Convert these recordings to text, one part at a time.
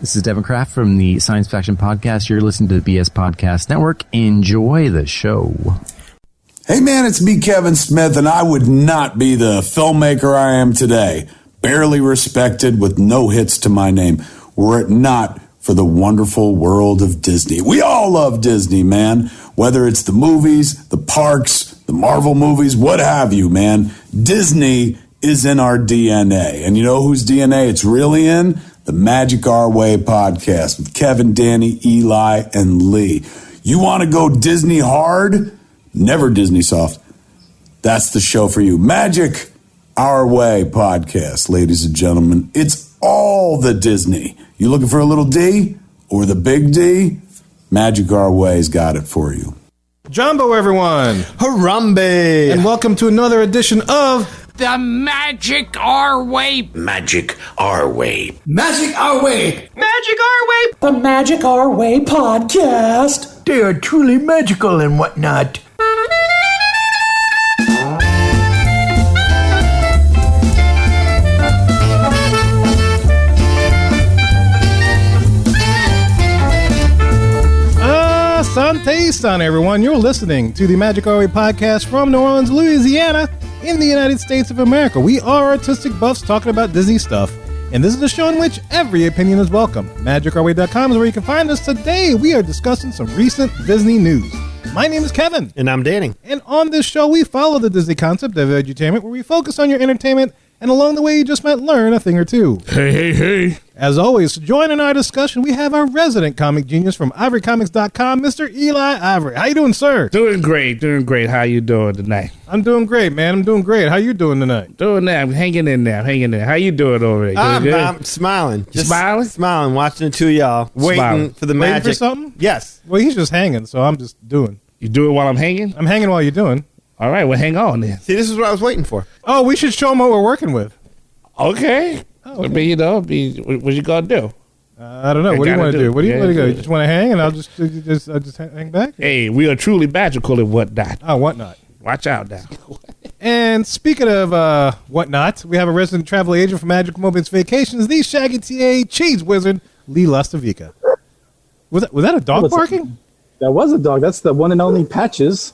This is Devin Kraft from the Science Faction Podcast. You're listening to the BS Podcast Network. Enjoy the show. Hey man, it's me, Kevin Smith, and I would not be the filmmaker I am today. Barely respected with no hits to my name, were it not for the wonderful world of Disney. We all love Disney, man. Whether it's the movies, the parks, the Marvel movies, what have you, man. Disney is in our DNA. And you know whose DNA it's really in? The Magic Our Way podcast with Kevin, Danny, Eli, and Lee. You want to go Disney hard? Never Disney soft. That's the show for you. Magic Our Way podcast, ladies and gentlemen. It's all the Disney. You looking for a little D or the big D? Magic Our Way's got it for you. Jumbo, everyone. Harambe. And welcome to another edition of The Magic Our Way. Magic Our Way. Magic Our Way. Magic Our Way. The Magic Our Way podcast. They are truly magical and whatnot. Asante San, everyone. You're listening to the Magic Our Way podcast from New Orleans, Louisiana, in the United States of America. We are artistic buffs talking about Disney stuff, and this is a show in which every opinion is welcome. MagicOurWay.com is where you can find us. Today, we are discussing some recent Disney news. My name is Kevin. And I'm Danny. And on this show, we follow the Disney concept of edutainment, where we focus on your entertainment, and along the way, you just might learn a thing or two. Hey. As always, to join in our discussion, we have our resident comic genius from ivorycomics.com, Mr. Eli Ivory. How you doing, sir? Doing great. How you doing tonight? I'm doing great, man. I'm doing great. How you doing tonight? Doing that. I'm hanging in there. How you doing over there? I'm smiling. Just smiling? Smiling, watching the two of y'all. Waiting for the Waiting magic. for something? Yes. Well, he's just hanging, so I'm just doing. You do it while I'm hanging? I'm hanging while you're doing. All right, well, hang on then. See, this is what I was waiting for. Oh, we should show them what we're working with. Okay. Oh, okay. I mean, what you gonna do? I don't know. What do you want to do? What do you want to do? You just want to hang, and I'll just hang back? Hey, we are truly magical and whatnot. Oh, whatnot. Watch out now. And speaking of whatnot, we have a resident travel agent for Magical Moments Vacations, the Shaggy TA Cheese Wizard, Lee Lastavica. Was that a dog barking? That was a dog. That's the one and only Patches.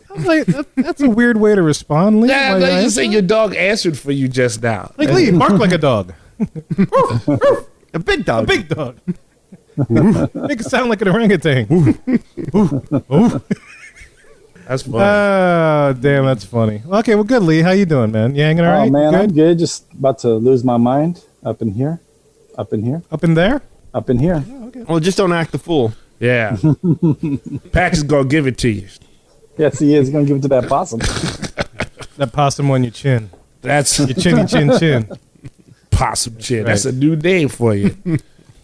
I was like, that's a weird way to respond, Lee. Yeah, you say your dog answered for you just now. Like, Lee, bark like a dog. A big dog. A big dog. Make it sound like an orangutan. That's funny. Oh, damn, that's funny. Well, okay, well, good, Lee. How you doing, man? You hanging all right? Oh, man, good? I'm good. Just about to lose my mind. Up in here. Up in there? Up in here. Oh, okay. Well, just don't act the fool. Yeah. Patch is gonna give it to you. Yes, he is. He's going to give it to that possum. That possum on your chin. That's Your chinny chin. possum chin. Right. That's a new name for you.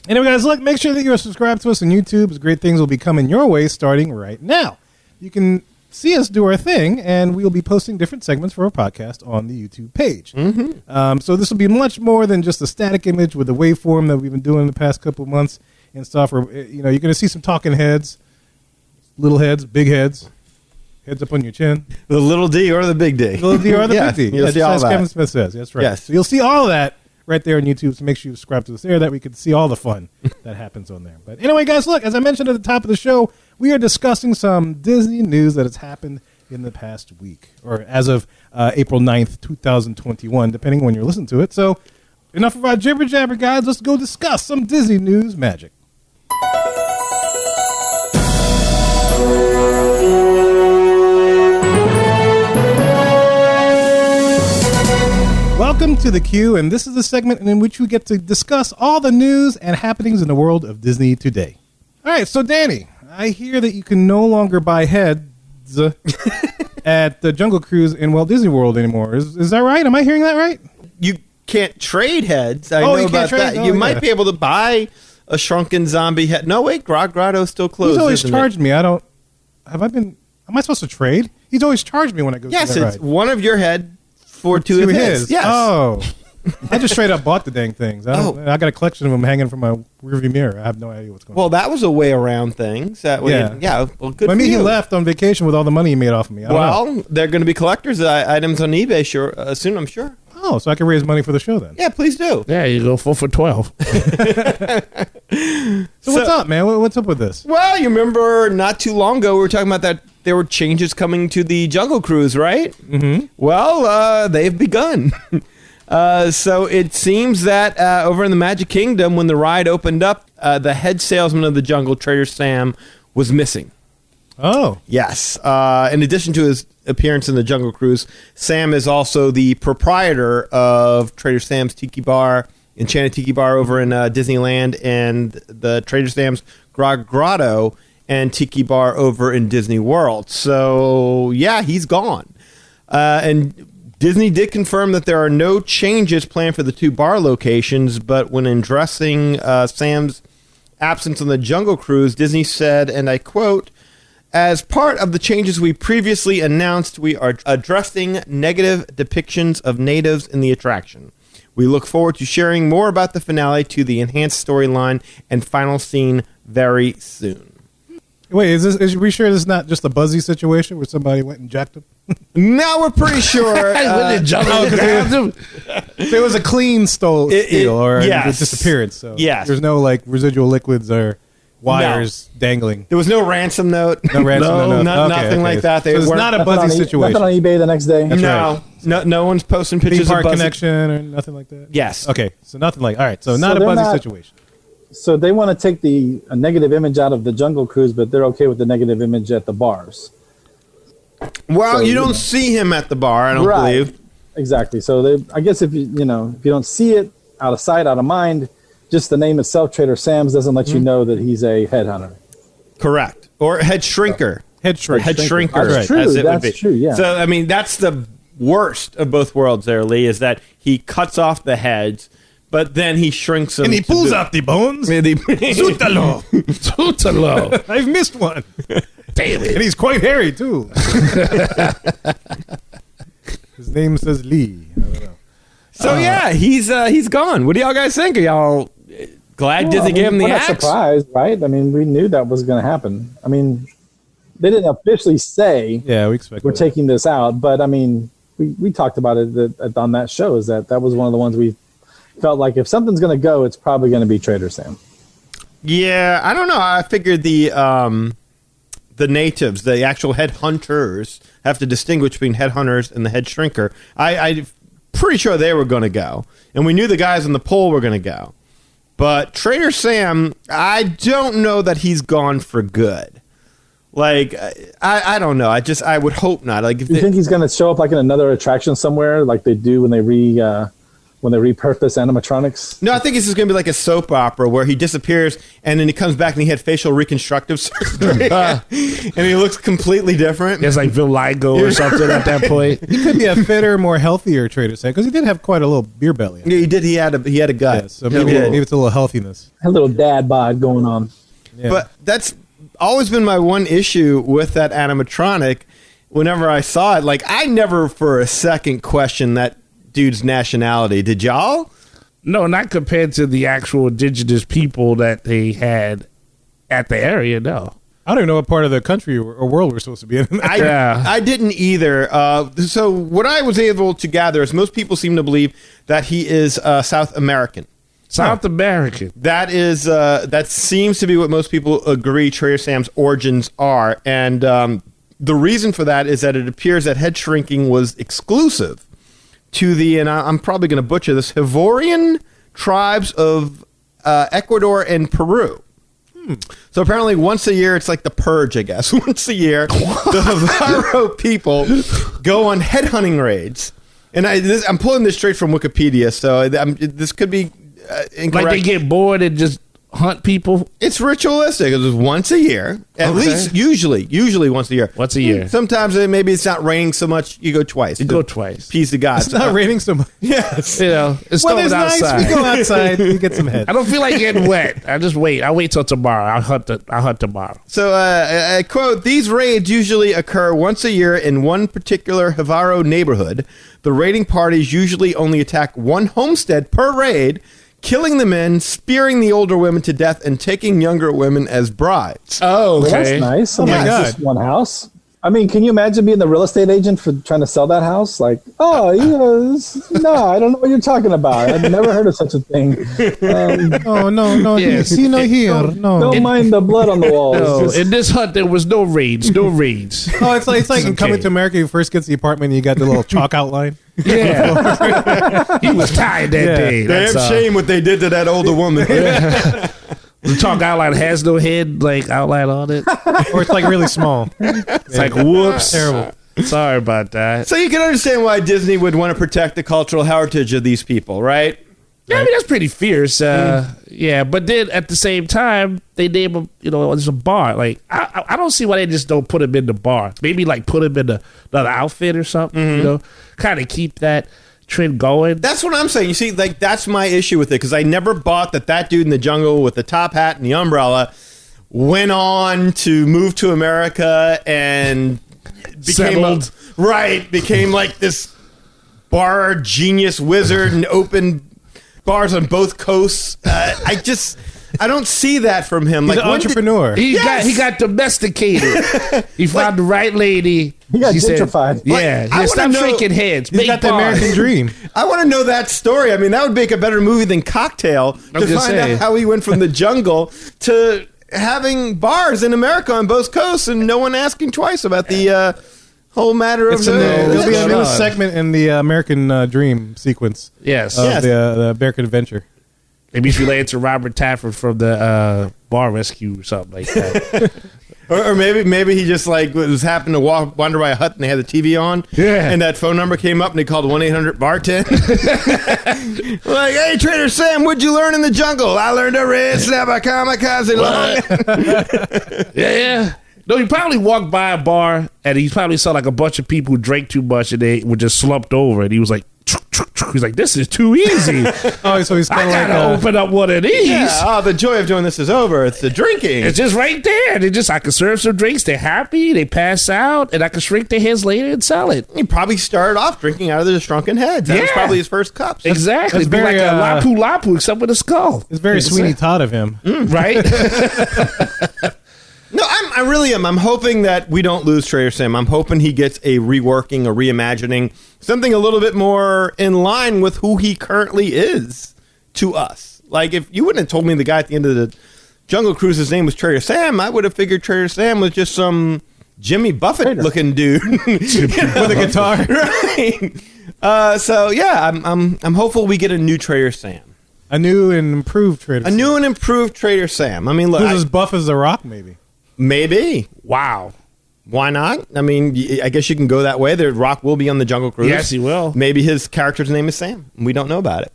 Anyway, guys, look, make sure that you're subscribed to us on YouTube, as great things will be coming your way starting right now. You can see us do our thing, and we'll be posting different segments for our podcast on the YouTube page. Mm-hmm. So this will be much more than just a static image with the waveform that we've been doing the past couple of months and stuff. Where, you're going to see some talking heads, little heads, big heads. Heads up on your chin. The little D or the big D. The little D or the big D. You'll see all as that. Kevin Smith says. That's right. Yes. So you'll see all of that right there on YouTube. So make sure you subscribe to us there, that we can see all the fun that happens on there. But anyway, guys, look, as I mentioned at the top of the show, we are discussing some Disney news that has happened in the past week, or as of April 9th, 2021, depending on when you're listening to it. So enough of our jibber jabber, guys. Let's go discuss some Disney news magic. Welcome to The Q, and this is the segment in which we get to discuss all the news and happenings in the world of Disney today. All right, so Danny, I hear that you can no longer buy heads at the Jungle Cruise in Walt Disney World anymore. Is that right? Am I hearing that right? You can't trade heads. I Oh, know you about can't trade? that. Oh, You yeah. might be able to buy a shrunken zombie head. No, wait, Grotto's still closed. He's always isn't charged me. Am I supposed to trade? He's always charged me when I go Yes, to that it's ride. one of your head for two of his. Yes. Oh. I just straight up bought the dang things. I got a collection of them hanging from my rearview mirror. I have no idea what's going on. Well, that was a way around things. That way, Yeah. well, good I for mean, he you. left on vacation with all the money he made off of me. I don't know. Well, they're going to be collector's items on eBay soon, I'm sure. Oh, so I can raise money for the show then. Yeah, please do. Yeah, you go 4 for 12. So what's up, man? What's up with this? Well, you remember not too long ago we were talking about that there were changes coming to the Jungle Cruise, right? Mm-hmm. Well, they've begun. So it seems that over in the Magic Kingdom, when the ride opened up, the head salesman of the Jungle, Trader Sam, was missing. Oh. Yes. In addition to his appearance in the Jungle Cruise, Sam is also the proprietor of Trader Sam's Tiki Bar, Enchanted Tiki Bar over in Disneyland, and the Trader Sam's Grotto and Tiki Bar over in Disney World. So, yeah, he's gone. And Disney did confirm that there are no changes planned for the 2 bar locations, but when addressing Sam's absence on the Jungle Cruise, Disney said, and I quote, "As part of the changes we previously announced, we are addressing negative depictions of natives in the attraction. We look forward to sharing more about the finale to the enhanced storyline and final scene very soon." Wait, is we sure this is not just a Buzzy situation where somebody went and jacked him? No, we're pretty sure. There was a clean steal or yes. disappearance. So yes. There's no like residual liquids or wires dangling. There was no ransom note. No ransom note. Nothing like that. So it's not a Buzzy situation. Nothing on eBay the next day. No one's posting pictures Theme park of Buzzy. connection or nothing like that? Yes. Okay, so nothing like, all right, so not a Buzzy situation. So they want to take a negative image out of the Jungle Cruise, but they're okay with the negative image at the bars. Well, you don't see him at the bar, I don't believe. Exactly. So I guess if you don't see it, out of sight, out of mind, just the name itself, Trader Sam's, doesn't let you know that he's a headhunter. Correct. Or head shrinker. Head shrinker. That's true. That's true, yeah. So, I mean, that's the worst of both worlds there, Lee, is that he cuts off the heads, but then he shrinks them. And he pulls out the bones. Zutalo. Zutalo. I've missed one. Damn it. And he's quite hairy, too. His name says Lee. I don't know. So, yeah, he's gone. What do y'all guys think? Are y'all glad Disney gave him the axe? We're not surprised, right? I mean, we knew that was going to happen. I mean, they didn't officially say we expect we're taking this out, but I mean, we talked about it on that show, is that was one of the ones we felt like if something's going to go, it's probably going to be Trader Sam. Yeah, I don't know. I figured the natives, the actual head hunters, have to distinguish between head hunters and the head shrinker. I'm pretty sure they were going to go, and we knew the guys on the pole were going to go. But Trader Sam, I don't know that he's gone for good. Like, I don't know. I would hope not. Like, you think he's going to show up like in another attraction somewhere, like they do when they repurpose animatronics? No, I think this is going to be like a soap opera where he disappears and then he comes back and he had facial reconstructive surgery and he looks completely different. It's like vitiligo or something at that point. He could be a fitter, more healthier Trader Sam because he did have quite a little beer belly. Yeah, he did. He had a gut. Yeah, so maybe it's a little healthiness. A little dad bod going on. Yeah. But that's always been my one issue with that animatronic. Whenever I saw it, like, I never for a second questioned that dude's nationality. Did y'all? No, not compared to the actual indigenous people that they had at the area, no. I don't even know what part of the country or world we're supposed to be in. I didn't either. So what I was able to gather is most people seem to believe that he is South American. South American. That is that seems to be what most people agree Trader Sam's origins are. And the reason for that is that it appears that head shrinking was exclusive to the, and I'm probably going to butcher this, Ivorian tribes of Ecuador and Peru. So apparently once a year, it's like the purge, I guess. Once a year, the Havaro people go on headhunting raids. And I'm pulling this straight from Wikipedia, so this could be incorrect. Like they get bored and just hunt people? It's ritualistic. It's once a year. At least, usually once a year. Once a year. Sometimes maybe it's not raining so much, you go twice. You go twice. Peace to God. It's not raining so much. Yes. You know, it's weather's snowing nice. outside. We go outside. We get some head. I don't feel like getting wet. I just wait. I'll wait till tomorrow. I'll hunt tomorrow. So, I quote, "These raids usually occur once a year in one particular Havaro neighborhood. The raiding parties usually only attack one homestead per raid, killing the men, spearing the older women to death, and taking younger women as brides." Oh, Well, okay. that's nice. Oh, my God. Just one house. I mean, can you imagine being the real estate agent for trying to sell that house? Like, no, I don't know what you're talking about. I've never heard of such a thing. No. Yes. See, no here. No. Don't mind the blood on the walls. No, Just- in this hunt there was no raids. No raids. Oh, it's like in Okay. Coming to America. You first get to the apartment and you got the little chalk outline. Yeah. He was tired that day. Damn That's, shame what they did to that older woman. The chalk outline has no head, like, outline on it. Or it's like really small. It's like, whoops. Terrible. Sorry about that. So you can understand why Disney would want to protect the cultural heritage of these people, right? Yeah, I mean, that's pretty fierce. Yeah, but then at the same time, they name him, as a bar. Like, I don't see why they just don't put him in the bar. Maybe, like, put him in another outfit or something, kind of keep that trend going. That's what I'm saying. You see, like, that's my issue with it, because I never bought that dude in the jungle with the top hat and the umbrella went on to move to America and became like this bar genius wizard and opened bars on both coasts. I don't see that from him. He's Like, an entrepreneur. He got domesticated. He found the right lady. He got Said, gentrified. yeah, I stop wanna know- shaking heads. He's got the American dream. I want to know that story. I mean, that would make a better movie than Cocktail, to just find saying. out how he went from the jungle to having bars in America on both coasts and no one asking twice about the whole matter of There'll be a going new on? segment in the American Dream sequence Yes. of Yes. the American Adventure. Maybe he's related to Robert Tafford from the bar rescue or something like that. Or maybe he just like was happened to wander by a hut and they had the TV on, Yeah. and that phone number came up and they called 1-800-BARTEN. Like, hey, Trader Sam, what'd you learn in the jungle? I learned a red slap a kamikaze line. Yeah. No, he probably walked by a bar and he probably saw like a bunch of people who drank too much and they were just slumped over and he was like, he's like, this is too easy. Oh, so he's I kind of gotta like open up one of these. Yeah, the joy of doing this is over. It's the drinking. It's just right there. I can serve some drinks. They're happy. They pass out, and I can shrink their heads later and sell it. He probably started off drinking out of their shrunken heads. That was Yeah. probably his first cups. Exactly. that's It'd be like very, a lapu lapu, except with a skull. it's very Sweeney Todd of him. Right? No, I really am. I'm hoping that we don't lose Trader Sam. I'm hoping he gets a reworking, a reimagining, something a little bit more in line with who he currently is to us. Like, if you wouldn't have told me the guy at the end of the Jungle Cruise's name was Trader Sam, I would have figured Trader Sam was just some Jimmy Buffett-looking dude with a guitar. Right. So yeah, I'm hopeful we get a new Trader Sam. A new and improved Trader. A new and improved Trader Sam. I mean, look, Who's as buff as The Rock, maybe. maybe. Wow. Why not? I mean, I guess you can go that way. The Rock will be on the Jungle Cruise. Yes, he will. Maybe his character's name is Sam. We don't know about it.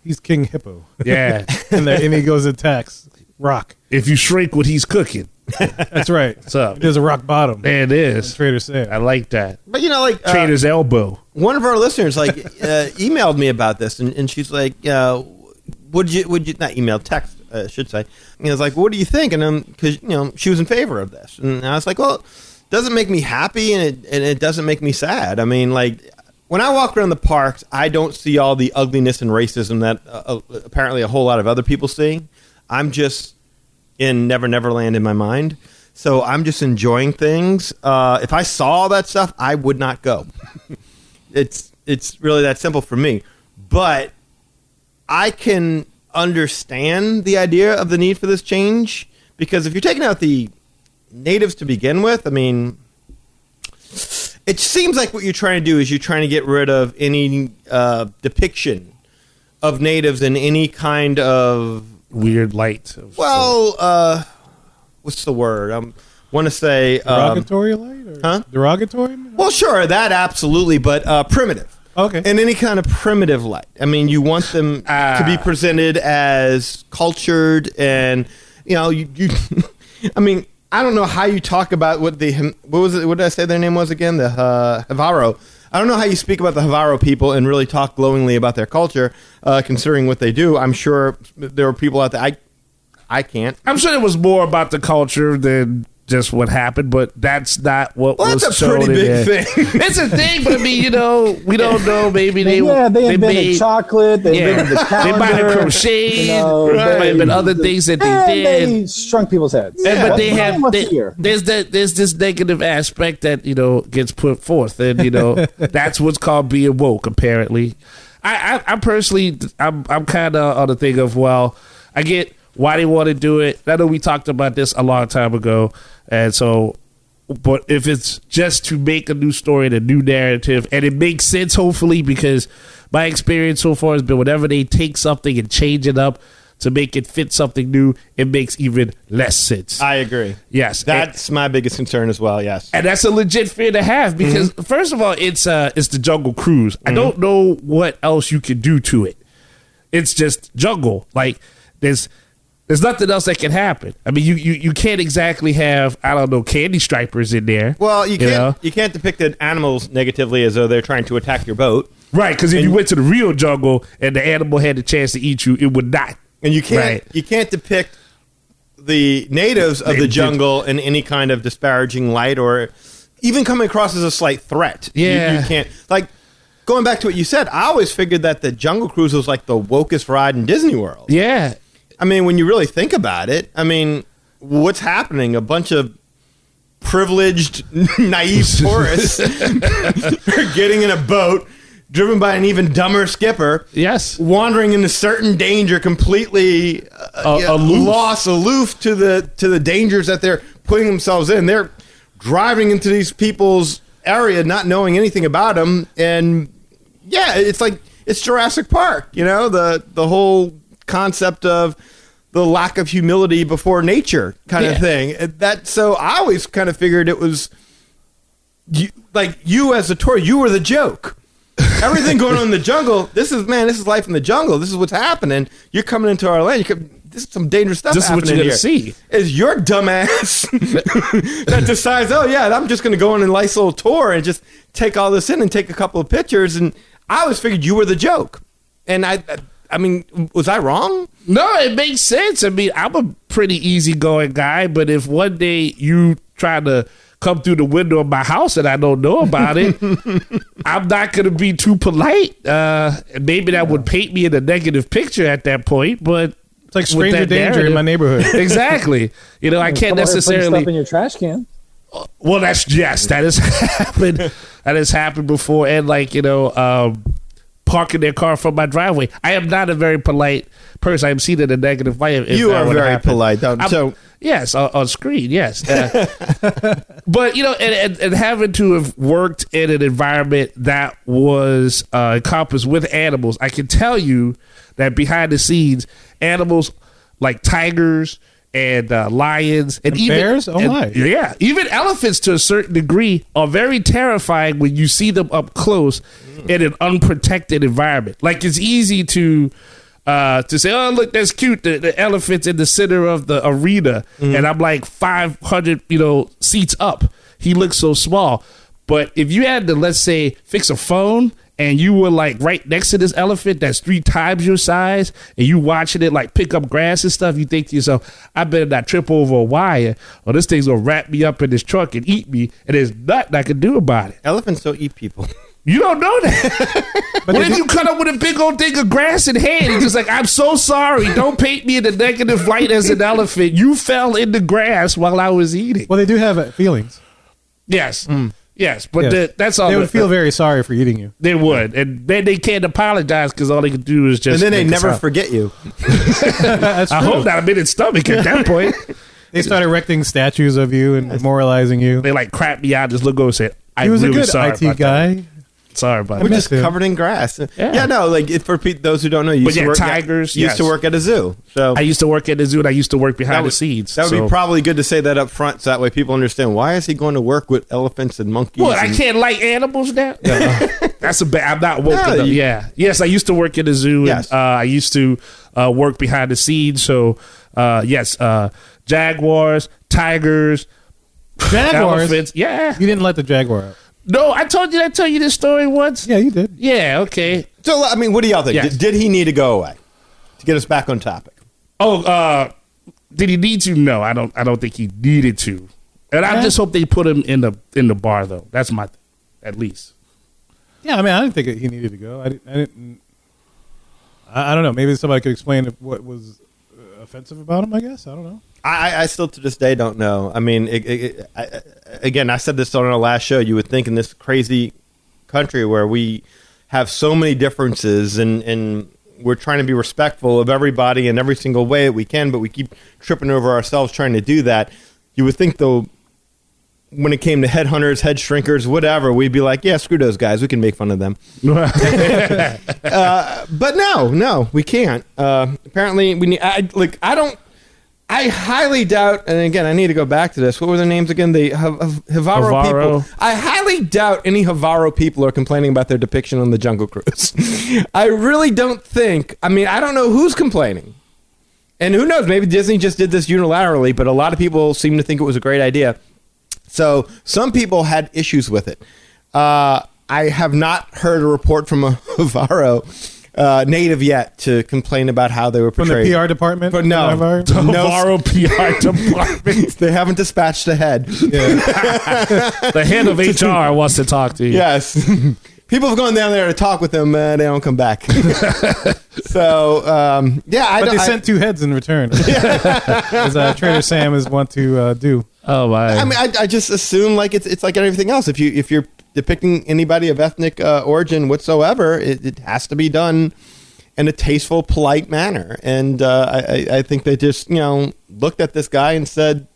He's King Hippo. Yeah. and he goes and attacks Rock. If you shrink what he's cooking. That's right. What's up? There's a rock bottom. There it is. Trader Sam. I like that. But, you know, like... Trader's elbow. one of our listeners, like, emailed me about this, and she's like, would you not email, text, I should say. And I was like, what do you think? And because, she was in favor of this. And I was like, well, it doesn't make me happy, and it doesn't make me sad. I mean, like, when I walk around the parks, I don't see all the ugliness and racism that apparently a whole lot of other people see. I'm just in Never Never Land in my mind. So I'm just enjoying things. If I saw all that stuff, I would not go. It's really that simple for me. But I can understand the idea of the need for this change, because if you're taking out the natives to begin with, I mean, it seems like what you're trying to do is you're trying to get rid of any depiction of natives in any kind of Weird light. what's the word? I want to say Derogatory light? Or huh? Derogatory? Well, sure, that absolutely, but primitive. Okay. In any kind of primitive light. I mean, you want them to be presented as cultured, and you I mean, I don't know how you talk about what was it? What did I say their name was again? The Havaro. I don't know how you speak about the Havaro people and really talk glowingly about their culture, considering what they do. I'm sure there are people out there. I can't. I'm sure it was more about the culture than just what happened, but that's not what was that's a shown pretty in big there. thing. It's a thing, but I mean, we don't know. Maybe they invented made chocolate. They invented the they calendar. might have crocheted. Might have been other things that they did. They shrunk people's heads. But they have once a year. there's this negative aspect that gets put forth, and that's what's called being woke. Apparently, I personally I'm kind of on the thing of, well, I get why they want to do it. I know we talked about this a long time ago, and so, but if it's just to make a new story and a new narrative, and it makes sense, hopefully, because my experience so far has been whenever they take something and change it up to make it fit something new, it makes even less sense. I agree. Yes, That's my biggest concern as well, yes. and that's a legit fear to have because first of all, it's the Jungle Cruise. I don't know what else you can do to it. It's just jungle. Like there's nothing else that can happen. I mean, you can't exactly have, I don't know, candy stripers in there. Well, you can't depict the animals negatively as though they're trying to attack your boat. Right, because if you went to the real jungle and the animal had the chance to eat you, it would not. And you can't depict the natives of the jungle in any kind of disparaging light or even coming across as a slight threat. Yeah. You can't, like, going back to what you said, I always figured that the Jungle Cruise was like the wokest ride in Disney World. Yeah. I mean, when you really think about it, I mean, what's happening? A bunch of privileged, naive tourists are getting in a boat driven by an even dumber skipper. Yes. Wandering into certain danger, completely aloof to the dangers that they're putting themselves in. They're driving into these people's area, not knowing anything about them, and yeah, it's like it's Jurassic Park. The whole concept of the lack of humility before nature kind of thing. So I always kind of figured it was you as a tour, you were the joke. Everything going on in the jungle. This is life in the jungle. This is what's happening. You're coming into our land. This is some dangerous stuff happening here. This is what you're going to see. Is your dumbass that decides, oh yeah, I'm just going to go on a nice little tour and just take all this in and take a couple of pictures. And I always figured you were the joke. And I mean, was I wrong? No, it makes sense. I mean, I'm a pretty easygoing guy, but if one day you try to come through the window of my house and I don't know about it, I'm not going to be too polite. Maybe that would paint me in a negative picture at that point, but it's like stranger danger in my neighborhood. Exactly. I can't necessarily stuff in your trash can. Well, that has happened. That has happened before, and parking their car from my driveway. I am not a very polite person. I'm seen in a negative light. You are very polite, though. Yes, on screen, yes. But, and having to have worked in an environment that was encompassed with animals, I can tell you that behind the scenes, animals like tigers and lions and even bears? Oh, my. Yeah. Even elephants to a certain degree are very terrifying when you see them up close in an unprotected environment. Like, it's easy to say, oh, look, that's cute. The elephant's in the center of the arena, and I'm like 500, seats up. He looks so small. But if you had to, let's say, fix a phone, and you were like right next to this elephant that's 3 times your size, and you watching it like pick up grass and stuff, you think to yourself, I better not trip over a wire, or this thing's gonna wrap me up in this trunk and eat me, and there's nothing I can do about it. Elephants don't eat people. You don't know that. What if you cut up with a big old thing of grass in hand and just like, I'm so sorry, don't paint me in a negative light as an elephant. You fell in the grass while I was eating. Well, they do have feelings. Yes. Yes, but Yes. that's all. They would feel very sorry for eating you. They would. And then they can't apologize because all they can do is just. And then they make us never up. forget you. That's true. I hope not. I'm in its stomach at that point. They start erecting statues of you and memorializing you. They like crap me out, just look over and say, He was really a good sorry IT about guy. that. Sorry about We're that. just covered in grass. Yeah. No, like for those who don't know, you used to work tigers. used to work at a zoo. So I used to work at the zoo and I used to work behind the scenes. That would be probably good to say that up front, so that way people understand why is he going to work with elephants and monkeys. What, I can't like animals now? That's a bad. I'm not woken up. Yeah. Yes, I used to work at the zoo. Yes. And, I used to work behind the scenes. So yes, jaguars, tigers, elephants. Yeah. You didn't let the jaguar out. No, I tell you this story once. Yeah, you did. Yeah, okay. So I mean, what do y'all think? Yes. Did he need to go away to get us back on topic? Oh, did he need to? No, I don't think he needed to. And I just hope they put him in the bar, though. That's my, at least. Yeah, I mean, I didn't think he needed to go. I don't know. Maybe somebody could explain what was offensive about him. I guess I don't know. I still to this day don't know. I mean, again, I said this on our last show. You would think in this crazy country where we have so many differences and we're trying to be respectful of everybody in every single way that we can, but we keep tripping over ourselves trying to do that. You would think, though, when it came to headhunters, head shrinkers, whatever, we'd be like, yeah, screw those guys. We can make fun of them. But no, we can't. Apparently, we need. I highly doubt, and again, I need to go back to this. What were their names again? The Havaro people. I highly doubt any Havaro people are complaining about their depiction on the Jungle Cruise. I really don't think. I mean, I don't know who's complaining. And who knows? Maybe Disney just did this unilaterally, but a lot of people seem to think it was a great idea. So some people had issues with it. I have not heard a report from a Havaro native yet to complain about how they were portrayed. From the PR department? But no. Havaro PR department. They haven't dispatched the head. Yeah. The head of HR wants to talk to you. Yes. People have gone down there to talk with them, they don't come back. So, But they sent 2 heads in return. As Trader Sam is want to do. Oh, my. I mean, I just assume like it's like everything else. If you're depicting anybody of ethnic origin whatsoever, it has to be done in a tasteful, polite manner. And I think they just, looked at this guy and said,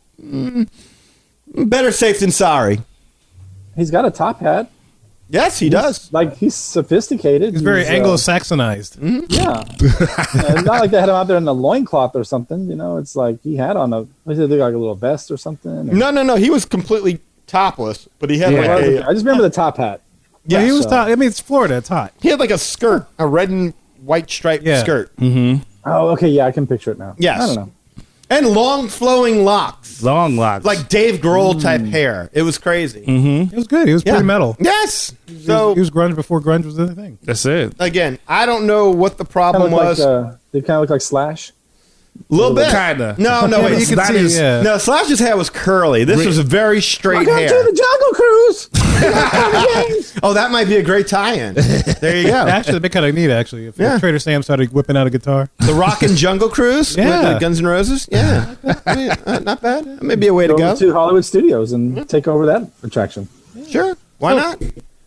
better safe than sorry. He's got a top hat. Yes, he does. Like, he's sophisticated. He's very Anglo-Saxonized. Yeah. It's not like they had him out there in a loincloth or something. It's like he had on like a little vest or something. No. He was completely topless, but he had I just remember the top hat. Yeah, he was top. I mean, it's Florida. It's hot. He had like a skirt, a red and white striped skirt. Mm-hmm. Oh, okay. Yeah, I can picture it now. Yes. I don't know. And long flowing locks. Long locks. Like Dave Grohl type hair. It was crazy. It was good. He was pretty metal. Yes. So he was grunge before grunge was anything. That's it. Again, I don't know what the problem was. They kind of look like Slash. A little bit. Kinda. No, but you can see, No, Slash's hair was curly. This was a very straight Welcome hair. to the Jungle Cruise. Oh, that might be a great tie-in. There you go. Actually, that'd be kind of neat, actually. If Trader Sam started whipping out a guitar. The Rockin' Jungle Cruise with Guns N' Roses. Yeah. Not bad. That may be a way to go. To Hollywood Studios and take over that attraction. Sure. Why not?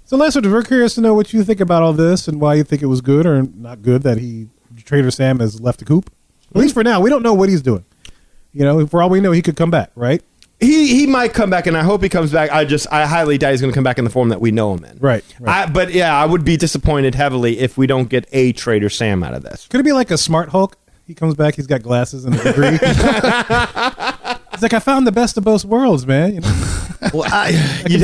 So, Lester, we're curious to know what you think about all this and why you think it was good or not good that Trader Sam has left the coop. At least for now, we don't know what he's doing. For all we know, he could come back, right? He might come back, and I hope he comes back. I highly doubt he's going to come back in the form that we know him in. Right. But I would be disappointed heavily if we don't get a Trader Sam out of this. Could it be like a Smart Hulk? He comes back, he's got glasses and a degree. He's like, I found the best of both worlds, man. Well, you'd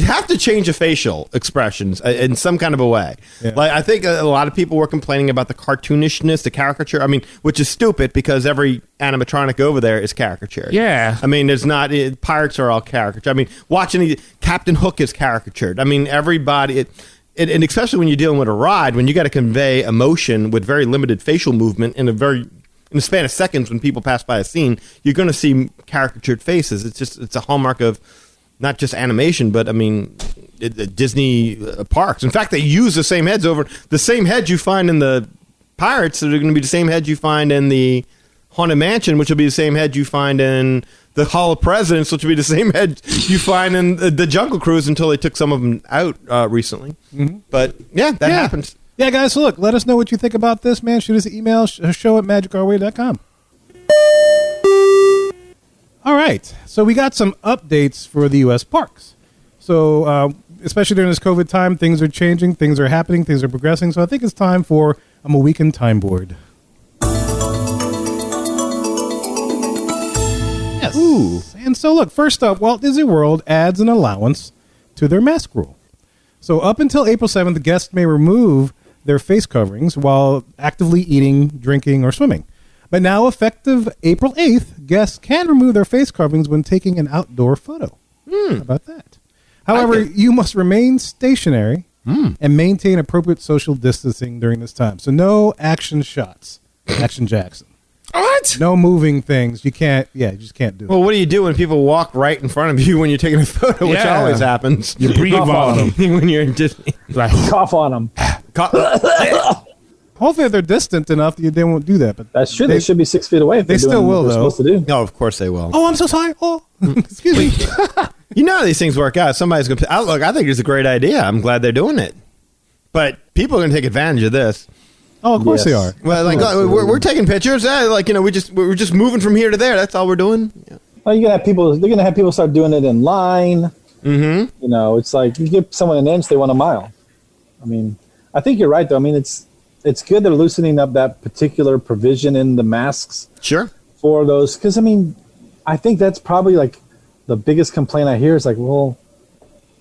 have to change the facial expressions in some kind of a way. Yeah. Like, I think a lot of people were complaining about the cartoonishness, the caricature. I mean, which is stupid because every animatronic over there is caricatured. Yeah. I mean, pirates are all caricatured. I mean, watching Captain Hook is caricatured. I mean, everybody, and especially when you're dealing with a ride, when you got to convey emotion with very limited facial movement in a span of seconds when people pass by a scene, you're going to see caricatured faces. It's a hallmark of not just animation, but I mean, Disney parks. In fact, they use the same heads the same heads you find in the Pirates that are going to be the same heads you find in the Haunted Mansion, which will be the same head you find in the Hall of Presidents, which will be the same head you find in the Jungle Cruise until they took some of them out recently. Mm-hmm. But that happens. Yeah, guys, so look, let us know what you think about this, man. Shoot us an email, show@magicourway.com. All right, so we got some updates for the U.S. parks. So, especially during this COVID time, things are changing, things are happening, things are progressing. So I think it's time for a weekend time board. Yes. Ooh. And so, look, first up, Walt Disney World adds an allowance to their mask rule. So up until April 7th, guests may remove their face coverings while actively eating, drinking, or swimming. But now, effective April 8th, guests can remove their face coverings when taking an outdoor photo. How about that? However, you must remain stationary and maintain appropriate social distancing during this time. So no action shots. Action Jackson. What? No moving things. You can't. Yeah, you just can't do it. Well, what do you do when people walk right in front of you when you're taking a photo, which Yeah. always happens? You breathe on them. when you're in Disney. Like, Cough on them. Hopefully, if they're distant enough, they won't do that. But That's true. They should be 6 feet away. If They they're doing still will, what they're though. supposed to do. No, of course they will. oh, I'm so sorry. Oh, excuse me. You know how these things work out. Somebody's going to... Look, I think it's a great idea. I'm glad they're doing it. But people are going to take advantage of this. Oh, of course Yes. they are. Well, like, Absolutely. we're taking pictures. We're just moving from here to there. That's all we're doing. Yeah. Well, you're gonna have people. They're gonna have people start doing it in line. Mm-hmm. You know, it's like you give someone an inch, they want a mile. I mean, I think you're right, though. I mean, it's good they're loosening up that particular provision in the masks Sure. for those. Because I mean, I think that's probably like the biggest complaint I hear is like, well,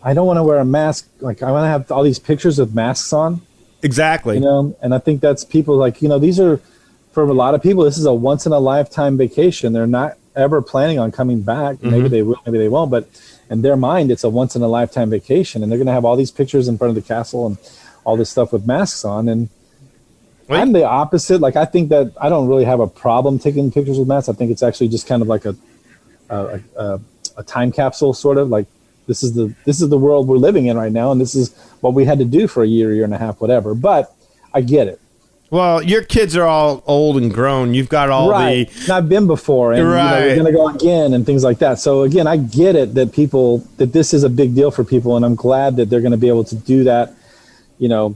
I don't want to wear a mask. Like, I want to have all these pictures with masks on. Exactly. You know, and I think that's people like, you know, these are, for a lot of people, this is a once in a lifetime vacation. They're not ever planning on coming back. Maybe they will, maybe they won't, but in their mind, it's a once in a lifetime vacation. And they're going to have all these pictures in front of the castle and all this stuff with masks on. And I'm the opposite. Like, I think that I don't really have a problem taking pictures with masks. I think it's actually just kind of like a time capsule, sort of like, this is the world we're living in right now, and this is what we had to do for a year and a half, whatever. But I get it. Well, your kids are all old and grown. You've got all Right. the... And I've been before, and you know, Right. we're going to go again and things like that. So again, I get it that this is a big deal for people, and I'm glad that they're going to be able to do that. You know,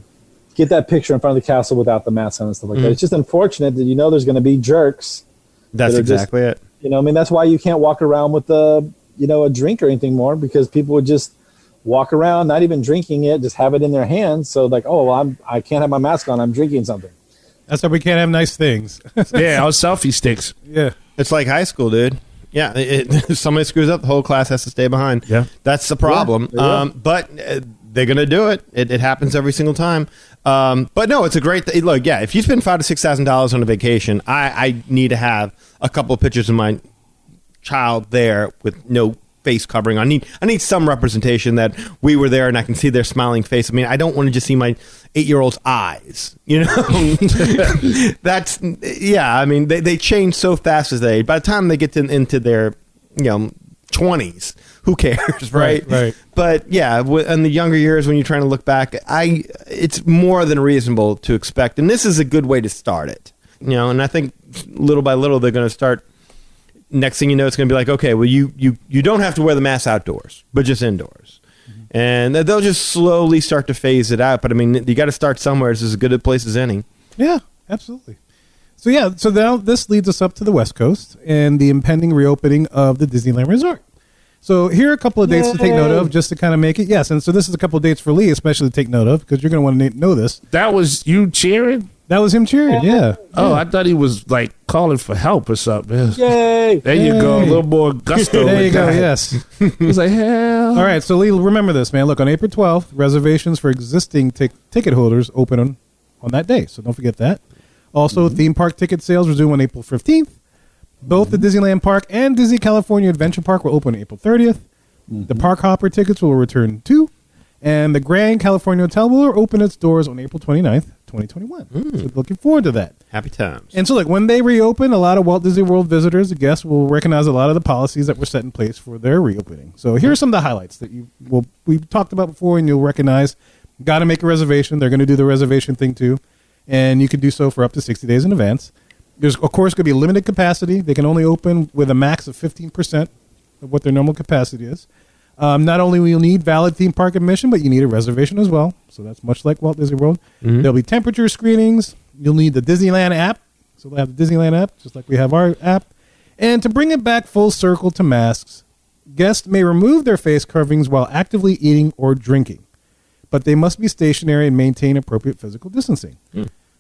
get that picture in front of the castle without the mask on and stuff like that. It's just unfortunate that there's going to be jerks. That's that are exactly it. You know, I mean, that's why you can't walk around with a drink or anything more, because people would just walk around, not even drinking it, just have it in their hands. So like, oh, well, I can't have my mask on. I'm drinking something. That's why we can't have nice things. yeah, our selfie sticks. Yeah. It's like high school, dude. Yeah, if somebody screws up, the whole class has to stay behind. Yeah. That's the problem. Yeah. But they're going to do it. It happens every single time. But no, it's a great look. Yeah, if you spend $5,000 to $6,000 on a vacation, I need to have a couple of pictures of my child there with no face covering. I need some representation that we were there and I can see their smiling face. I mean, I don't want to just see my 8-year-old's eyes, you know. That's I mean, they change so fast as by the time they get into their 20s, who cares, right? Right. But yeah, in the younger years when you're trying to look back, it's more than reasonable to expect, and this is a good way to start it. And I think little by little they're going to start. Next thing you know, it's going to be like, okay, well, you don't have to wear the mask outdoors, but just indoors. Mm-hmm. And they'll just slowly start to phase it out. But I mean, you got to start somewhere. This is as good a place as any. Yeah, absolutely. So now this leads us up to the West Coast and the impending reopening of the Disneyland Resort. So here are a couple of dates to take note of, just to kind of make it. Yes, and so this is a couple of dates for Lee, especially to take note of, because you're going to want to know this. That was you cheering? That was him cheering, yeah. Oh, I thought he was like calling for help or something. Yay! There you go, a little more gusto. There you with go, that. yes. He's like, hell. All right, so Lee, remember this, man. Look, on April 12th, reservations for existing ticket holders open on that day, so don't forget that. Also, theme park ticket sales resume on April 15th. Both the Disneyland Park and Disney California Adventure Park will open on April 30th. The Park Hopper tickets will return too. And the Grand California Hotel will open its doors on April 29th, 2021. So looking forward to that. Happy times. And so, look, when they reopen, a lot of Walt Disney World visitors, I guess, will recognize a lot of the policies that were set in place for their reopening. So here are some of the highlights that we talked about before, and you'll recognize. Got to make a reservation. They're going to do the reservation thing too, and you can do so for up to 60 days in advance. There's, of course, going to be limited capacity. They can only open with a max of 15% of what their normal capacity is. Not only will you need valid theme park admission, but you need a reservation as well. So that's much like Walt Disney World. There'll be temperature screenings. You'll need the Disneyland app. So they'll have the Disneyland app, just like we have our app. And to bring it back full circle to masks, guests may remove their face coverings while actively eating or drinking, but they must be stationary and maintain appropriate physical distancing.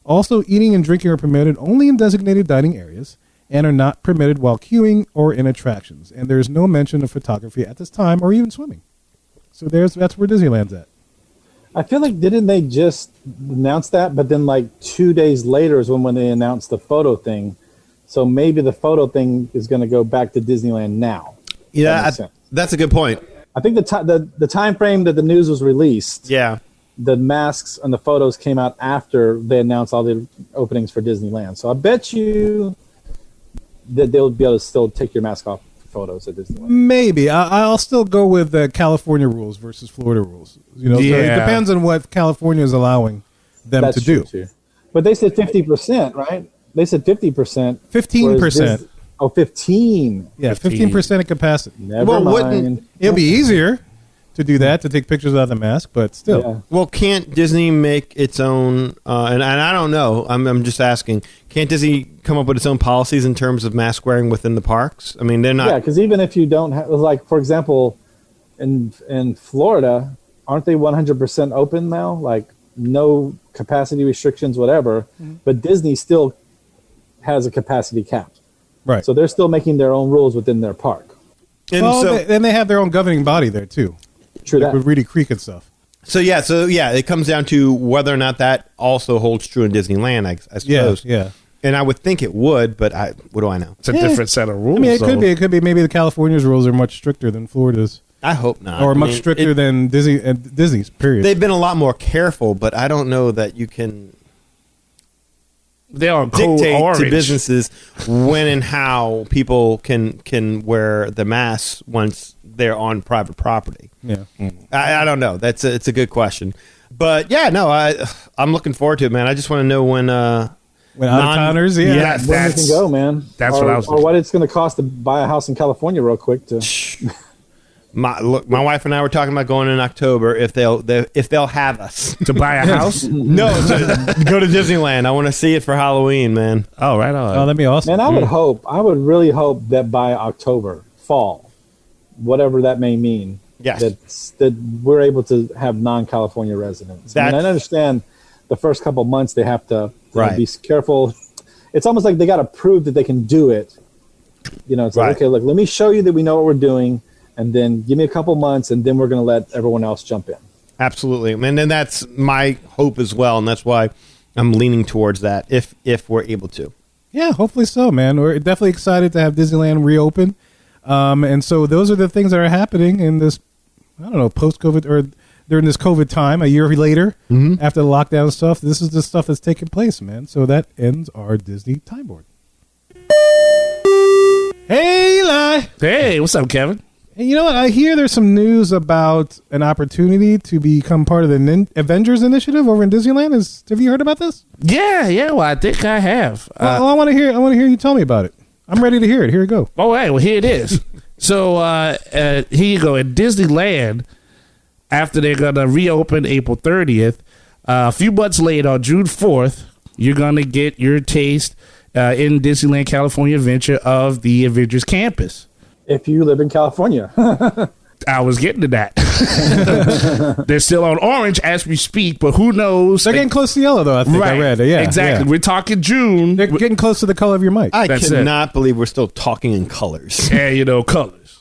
Also, eating and drinking are permitted only in designated dining areas and are not permitted while queuing or in attractions. And there's no mention of photography at this time or even swimming. So that's where Disneyland's at. I feel like, didn't they just announce that? But then like 2 days later is when they announced the photo thing. So maybe the photo thing is going to go back to Disneyland now. Yeah, that's a good point. I think the time frame that the news was released, Yeah. the masks and the photos came out after they announced all the openings for Disneyland. So I bet you that they'll be able to still take your mask off for photos at Disneyland. Maybe I'll still go with the California rules versus Florida rules. You know, so it depends on what California is allowing them That's to do. True. But they said 50%, right? They said 50%. 15%. Oh, 15. Yeah, 15% of capacity. Never mind. It'll be easier to do that, to take pictures without the mask, but still. Yeah. Well, can't Disney make its own? And I don't know. I'm just asking. Can't Disney come up with its own policies in terms of mask wearing within the parks? I mean, they're not. Yeah, because even if you don't have, like, for example, in Florida, aren't they 100% open now? Like, no capacity restrictions, whatever. Mm-hmm. But Disney still has a capacity cap. Right. So they're still making their own rules within their park. And well, then they have their own governing body there, too. True like that. with Reedy Creek and stuff. So it comes down to whether or not that also holds true in Disneyland, I suppose. Yeah. And I would think it would, but what do I know? It's a different set of rules. I mean, it could be. It could be. Maybe the California's rules are much stricter than Florida's. I hope not. Or much stricter than Disney's, period. They've been a lot more careful, but I don't know that you can They are code dictate orange to businesses when and how people can wear the masks once they're on private property. Yeah. I don't know. It's a good question. But yeah, no, I'm looking forward to it, man. I just want to know when out-of-towners, when we can go, man. That's what I was. Or what it's going to cost to buy a house in California, real quick. My wife and I were talking about going in October if they'll have us to buy a house. No, to go to Disneyland. I want to see it for Halloween, man. Oh, right on. Oh, that'd be awesome. Man, I would really hope that by October, fall, whatever that may mean, yes, that we're able to have non-California residents. I understand the first couple months they have to be careful. It's almost like they got to prove that they can do it. You know, it's like, okay, look, let me show you that we know what we're doing, and then give me a couple months, and then we're going to let everyone else jump in. Absolutely. And then that's my hope as well, and that's why I'm leaning towards that if we're able to. Yeah, hopefully so, man. We're definitely excited to have Disneyland reopen. And so those are the things that are happening in this, I don't know, post-COVID or during this COVID time, a year later, after the lockdown stuff. This is the stuff that's taking place, man. So that ends our Disney Time Board. Hey, Eli. Hey, what's up, Kevin? Hey, you know what? I hear there's some news about an opportunity to become part of the Avengers initiative over in Disneyland. Have you heard about this? Yeah. Well, I think I have. Well, I want to hear you tell me about it. I'm ready to hear it. Here we go. All right. Well, here it is. So here you go. At Disneyland, after they're going to reopen April 30th, a few months later, on June 4th, you're going to get your taste in Disneyland California Adventure of the Avengers Campus. If you live in California. I was getting to that. They're still on orange as we speak, but who knows? They're getting close to yellow, though, I think. Right. I read. Yeah, exactly. Yeah. We're talking June. They're getting close to the color of your mic. I cannot believe we're still talking in colors. Yeah, you know, colors.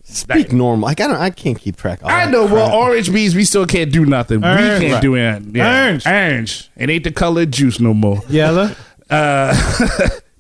Speak normal. I can't keep track of I know. Well, orange means we still can't do nothing. Orange. We can't do it. Yeah. Orange. It ain't the color of juice no more. Yellow.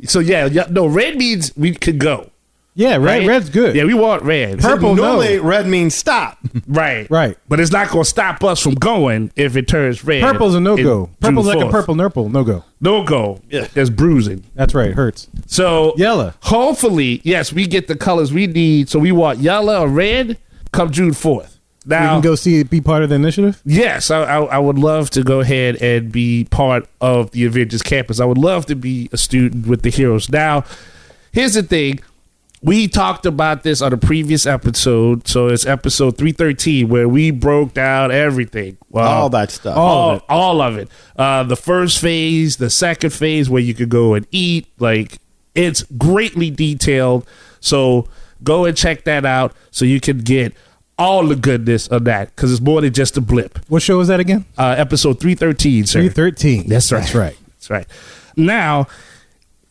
So no, red means we could go. Yeah, right? Red's good. Yeah, we want red. Purple, normally red means stop. Right. But it's not going to stop us from going if it turns red. Purple's a no-go. Purple's like a purple nurple, no-go. No-go. Yeah. There's bruising. That's right, it hurts. So yellow. Hopefully, yes, we get the colors we need. So we want yellow or red come June 4th. Now, we can go be part of the initiative? Yes, I would love to go ahead and be part of the Avengers Campus. I would love to be a student with the heroes. Now, here's the thing. We talked about this on a previous episode. So it's episode 313 where we broke down everything. All that stuff. All of it. The first phase, the second phase where you could go and eat. Like, it's greatly detailed. So go and check that out so you can get all the goodness of that, because it's more than just a blip. What show is that again? Episode 313, sir. 313. That's right. Now,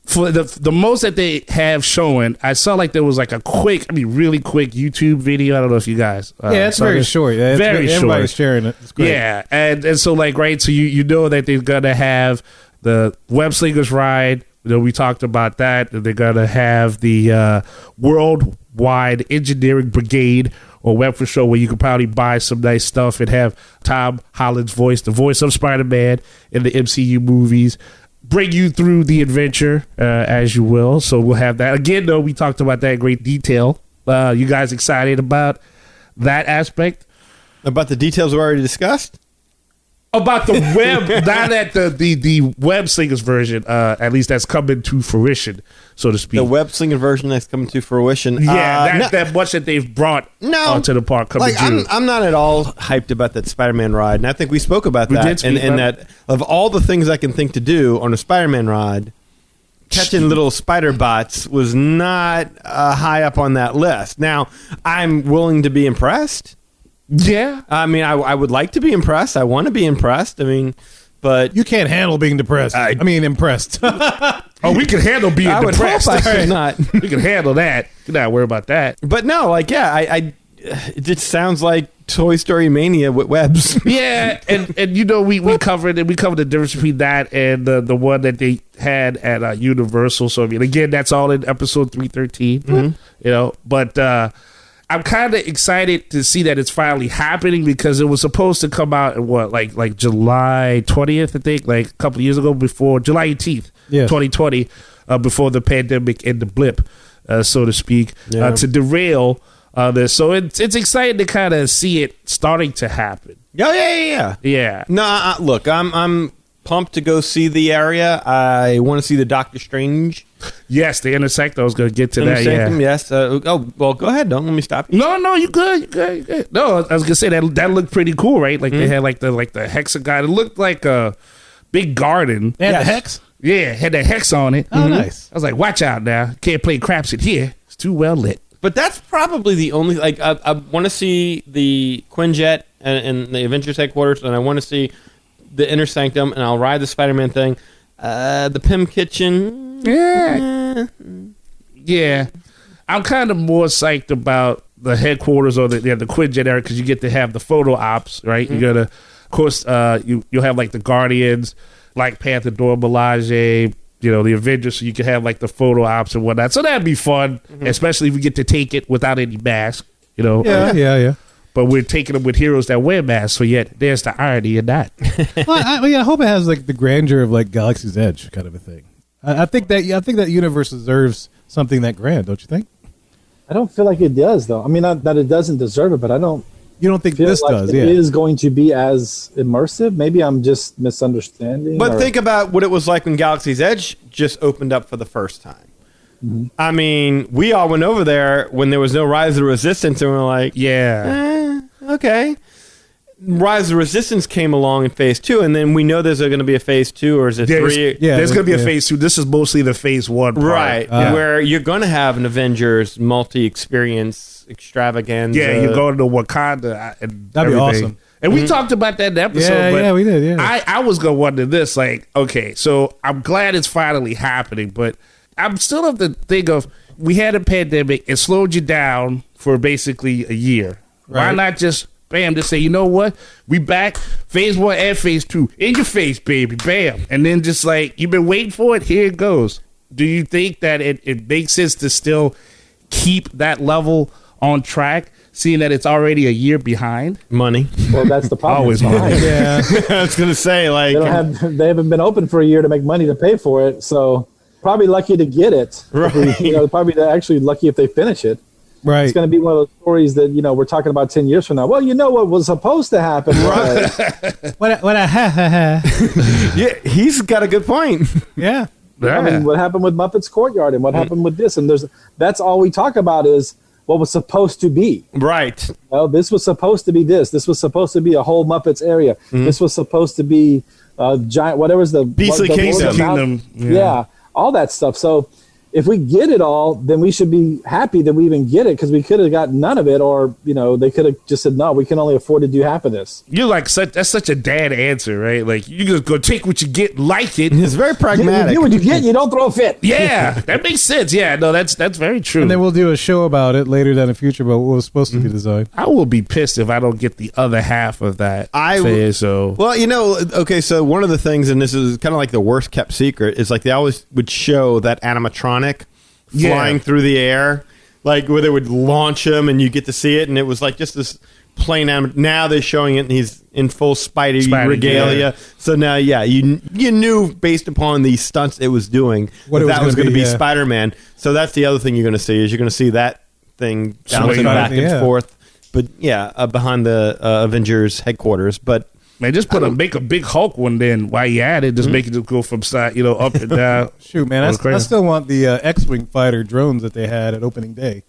for the most that they have shown, I saw like there was like really quick YouTube video. I don't know if you guys. It's very short. Yeah, very short. Everybody's sharing it. It's great. Yeah, and so so you know that they're gonna have the Web Slingers ride. You know, we talked about that. They're gonna have the Worldwide Engineering Brigade, or Web for Show, where you can probably buy some nice stuff and have Tom Holland's voice, the voice of Spider-Man in the MCU movies. bring you through the adventure as you will. So we'll have that. Again, though, we talked about that in great detail. You guys excited about that aspect? About the details we already discussed? About the web, not at the web slingers version, at least that's coming to fruition, so to speak. The web slinger version that's coming to fruition. Yeah, that much that they've brought to the park coming June. I'm not at all hyped about that Spider-Man ride, and I think we spoke about that. And that of all the things I can think to do on a Spider-Man ride, catching little spider bots was not high up on that list. Now, I'm willing to be impressed. Yeah. I mean, I would like to be impressed. I want to be impressed. I mean, but You can't handle being depressed. I mean, impressed. We can handle being depressed. I could not. We can handle that. You're not worried about that. But no, it just sounds like Toy Story Mania with webs. Yeah, and you know we covered the difference between that and the one that they had at Universal. So I mean, again, that's all in episode 313. You know, but I'm kind of excited to see that it's finally happening because it was supposed to come out in like July 20th, I think, like a couple of years ago, before July 18th, 2020, before the pandemic and the blip, so to speak, to derail this. So it's exciting to kind of see it starting to happen. Yeah. No, look, I'm pumped to go see the area. I want to see the Doctor Strange. Yes, the Intersect. I was going to get to that. Yeah. Yes. Well, go ahead. Don't let me stop you. No, you good. You good. No, I was going to say that looked pretty cool, right? Like they had like the hexagon. It looked like a big garden. They had the hex? Yeah, had that hex on it. Oh, nice. I was like, watch out now. Can't play craps in here. It's too well lit. But that's probably the only, like, I want to see the Quinjet and the Avengers headquarters, and I want to see the Inner Sanctum, and I'll ride the Spider-Man thing. The Pym Kitchen. Yeah. I'm kind of more psyched about the headquarters or the Quinjet area because you get to have the photo ops, right? You're going to, of course, you'll have like the Guardians, like Panther, Dora Milaje, you know, the Avengers, so you can have like the photo ops and whatnot. So that'd be fun, especially if we get to take it without any mask, you know. Yeah. But we're taking them with heroes that wear masks, so yet there's the irony in that. Well, I hope it has like the grandeur of like Galaxy's Edge kind of a thing. I think that universe deserves something that grand, don't you think? I don't feel like it does, though. I mean, not that it doesn't deserve it, but I don't. You don't think feel this like does? It is going to be as immersive. Maybe I'm just misunderstanding. But think about what it was like when Galaxy's Edge just opened up for the first time. I mean, we all went over there when there was no Rise of the Resistance, and we were like, okay. Rise of the Resistance came along in Phase 2, and then we know there's going to be a Phase 2, or is it 3? Yeah, there's going to be a Phase 2. This is mostly the Phase 1 part. Right, where you're going to have an Avengers multi-experience extravaganza. Yeah, you're going to Wakanda. And that'd be everything. awesome. And we talked about that in the episode. Yeah, we did, yeah. I was going to wonder this, like, okay, so I'm glad it's finally happening, but I'm still of the thing of, we had a pandemic, it slowed you down for basically a year. Right. Why not just... bam, just say, you know what? We back, Phase 1 and Phase 2. In your face, baby. Bam. And then just like, you've been waiting for it, here it goes. Do you think that it makes sense to still keep that level on track, seeing that it's already a year behind? Money. Well, that's the problem. Always money. Yeah. I was going to say, like... They haven't been open for a year to make money to pay for it, so probably lucky to get it. Right. Probably actually lucky if they finish it. Right. It's going to be one of those stories that, we're talking about 10 years from now. Well, you know what was supposed to happen. Right. Yeah, he's got a good point. Yeah. I mean, what happened with Muppets Courtyard and what happened with this? And that's all we talk about is what was supposed to be. Right. This was supposed to be this. This was supposed to be a whole Muppets area. This was supposed to be giant, whatever's the... Beastly Kingdom. Yeah, all that stuff. So... if we get it all, then we should be happy that we even get it because we could have got none of it, or they could have just said no. We can only afford to do half of this. You're like that's such a dad answer, right? Like you just go take what you get, like it. It's very pragmatic. You get what you get. You don't throw a fit. Yeah, that makes sense. Yeah, no, that's very true. And then we'll do a show about it later down in the future about what was supposed to be designed. I will be pissed if I don't get the other half of that. Well, okay. So one of the things, and this is kind of like the worst kept secret, is like they always would show that animatronic flying through the air, like where they would launch him and you get to see it, and it was like just this plain animal. Now they're showing it, and he's in full Spidey regalia. Yeah. So now, you knew based upon the stunts it was doing that was going to be Spider-Man. So that's the other thing you're going to see is you're going to see that thing bouncing back and forth. But behind the Avengers headquarters. But man, just make a big Hulk one. Then while you at it, just make it just go from side, up and down. Shoot, man, I still want the X-wing fighter drones that they had at opening day.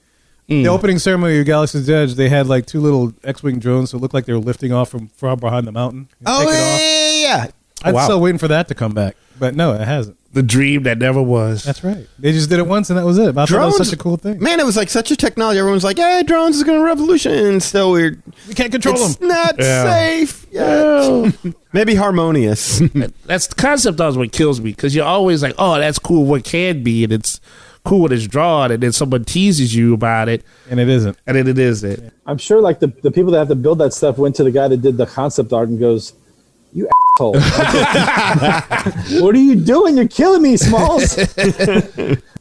The opening ceremony of Galaxy's Edge, they had like 2 little X-wing drones, so it looked like they were lifting off from far behind the mountain. Yeah. I'm still waiting for that to come back, but no, it hasn't. The dream that never was. That's right. They just did it once, and that was it. I thought that was such a cool thing. Man, it was like such a technology. Everyone's like, "Yeah, drones is going to revolution," and still we can't control them. It's not safe. Yeah. Maybe harmonious. That's the concept. That was what kills me because you're always like, "Oh, that's cool. What can be?" And it's cool when it's drawn, and then someone teases you about it, and it isn't. And then it isn't. I'm sure, like the people that have to build that stuff went to the guy that did the concept art and goes, "You asshole! What are you doing? You're killing me, Smalls.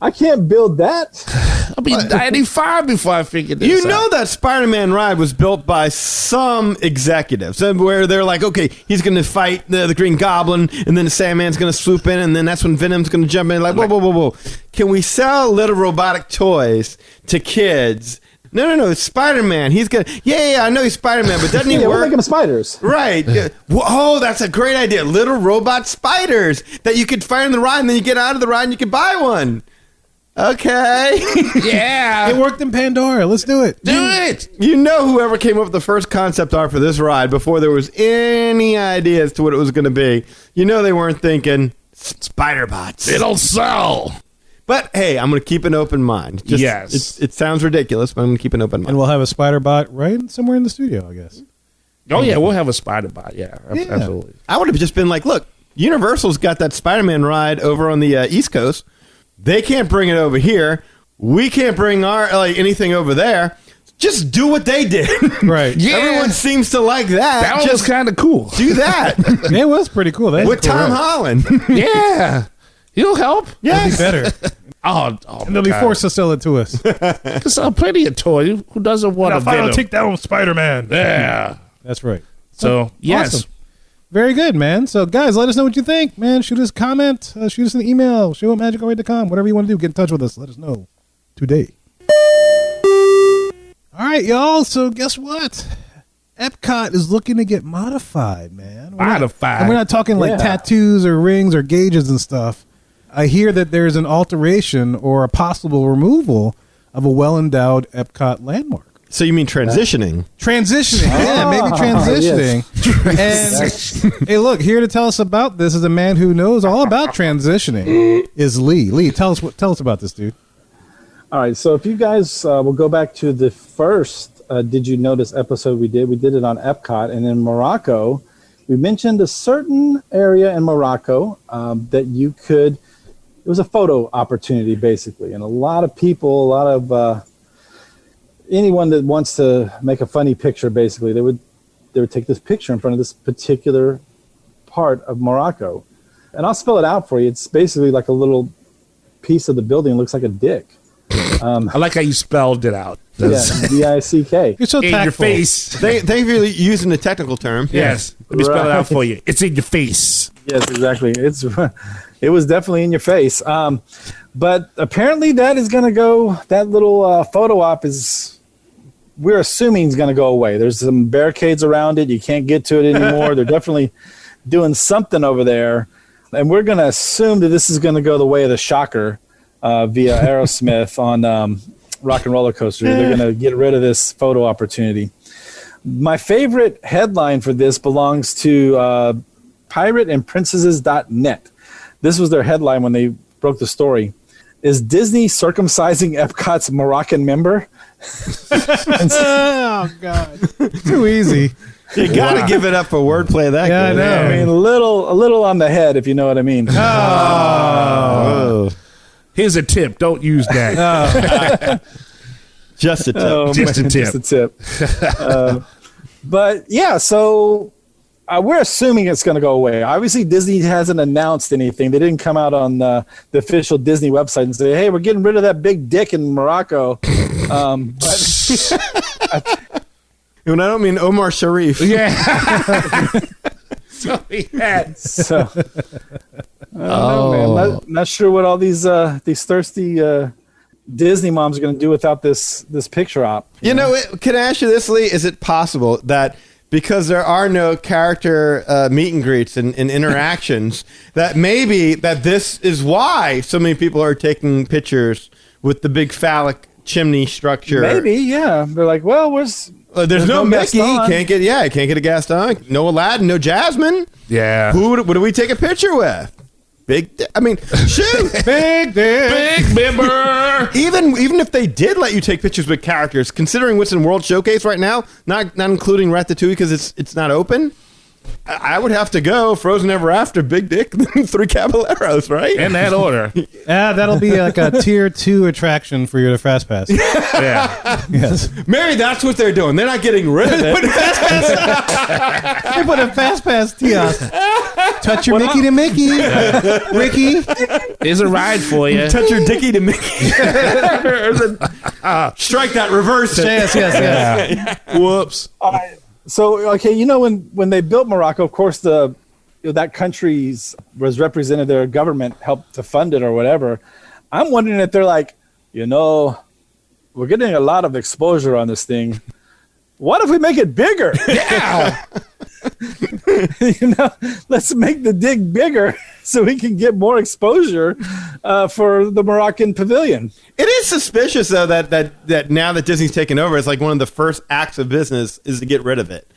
I can't build that." I'll be 95 before I figured this out. You know that Spider-Man ride was built by some executives where they're like, okay, he's going to fight the Green Goblin, and then the Sandman's going to swoop in, and then that's when Venom's going to jump in. Like, whoa. Can we sell little robotic toys to kids? No, it's Spider-Man. He's going to... Yeah, I know he's Spider-Man, but doesn't he work? We're making spiders. Right. Oh, that's a great idea. Little robot spiders that you could fire in the ride, and then you get out of the ride and you could buy one. Okay. Yeah. It worked in Pandora. Let's do it. Do it. You know whoever came up with the first concept art for this ride before there was any idea as to what it was going to be, you know they weren't thinking spider bots. It'll sell. But hey, I'm going to keep an open mind. Yes. It sounds ridiculous, but I'm going to keep an open mind. And we'll have a spider bot right somewhere in the studio, I guess. Oh, yeah, we'll have a spider bot. Yeah, absolutely. I would have just been like, look, Universal's got that Spider-Man ride over on the East Coast. They can't bring it over here. We can't bring our anything over there. Just do what they did. Right. Yeah. Everyone seems to like that. That was just kind of cool. do that. It was pretty cool. With Tom Holland. Yeah. You'll help. Yes. That'd be better. Oh, and they'll be forced to sell it to us. Because I'm plenty of toy. Who doesn't want a Venom? Take down Spider-Man. Yeah. That's right. So, yes. Awesome. Very good, man. So, guys, let us know what you think, man. Shoot us a comment. Shoot us an email. show@magicarway.com. Whatever you want to do, get in touch with us. Let us know today. All right, y'all. So, guess what? Epcot is looking to get modified, man. We're not talking like tattoos or rings or gauges and stuff. I hear that there's an alteration or a possible removal of a well-endowed Epcot landmark. So you mean transitioning? Transitioning, yeah, maybe transitioning. Yes. And hey, look, here to tell us about this is a man who knows all about transitioning. Is Lee? Lee, tell us about this, dude. All right, so if you guys will go back to the first Did You Notice episode we did it on Epcot, and in Morocco, we mentioned a certain area in Morocco that you could. It was a photo opportunity, basically, and a lot of people, anyone that wants to make a funny picture, basically, they would take this picture in front of this particular part of Morocco. And I'll spell it out for you. It's basically like a little piece of the building. It looks like a dick. I like how you spelled it out. Yeah, D-I-C-K. You're so in tactful. your face. Thank you for using the technical term. Yes. Let me spell it out for you. It's in your face. Yes, exactly. It was definitely in your face. But apparently that is going to go, that little photo op we're assuming is going to go away. There's some barricades around it. You can't get to it anymore. They're definitely doing something over there. And we're going to assume that this is going to go the way of the Shocker via Aerosmith on Rock and Roller Coaster. They're going to get rid of this photo opportunity. My favorite headline for this belongs to pirateandprincesses.net. This was their headline when they broke the story. Is Disney circumcising Epcot's Moroccan member? Oh, God. Too easy. You got to give it up for wordplay that Yeah, good. I know. I mean, a little on the head, if you know what I mean. Oh. Here's a tip. Don't use that. Just a tip. Just a tip. Just a tip. But yeah, so we're assuming it's going to go away. Obviously, Disney hasn't announced anything. They didn't come out on the official Disney website and say, "Hey, we're getting rid of that big dick in Morocco." But And I don't mean Omar Sharif. Yeah. So he had. So, I don't know, man. Not sure what all these thirsty Disney moms are going to do without this picture op. You know, can I ask you this, Lee? Is it possible that because there are no character meet and greets and interactions, that maybe that this is why so many people are taking pictures with the big phallic chimney structure? Maybe, yeah. They're like, well, there's no Mickey. Gaston. Can't get a Gaston. No Aladdin. No Jasmine. Yeah. What do we take a picture with? I mean, shoot. Big dick. Big member. Even if they did let you take pictures with characters, considering what's in World Showcase right now, not including Ratatouille because it's not open, I would have to go Frozen Ever After, Big Dick, Three Caballeros, right? In that order. That'll be like a tier 2 attraction for your fast pass. Yeah. Yes. Maybe that's what they're doing. They're not getting rid of it. They put a fast pass kiosk. Touch your Mickey to Mickey. Ricky. There's a ride for you. Touch your Dickie to Mickey. Strike that, reverse it. Yes. Whoops. So, okay, you know, when they built Morocco, of course, that country's was represented, their government helped to fund it or whatever. I'm wondering if they're like, you know, we're getting a lot of exposure on this thing. What if we make it bigger? Yeah. You know, let's make the dig bigger so we can get more exposure for the Moroccan pavilion. It is suspicious, though, that now that Disney's taken over, it's like one of the first acts of business is to get rid of it.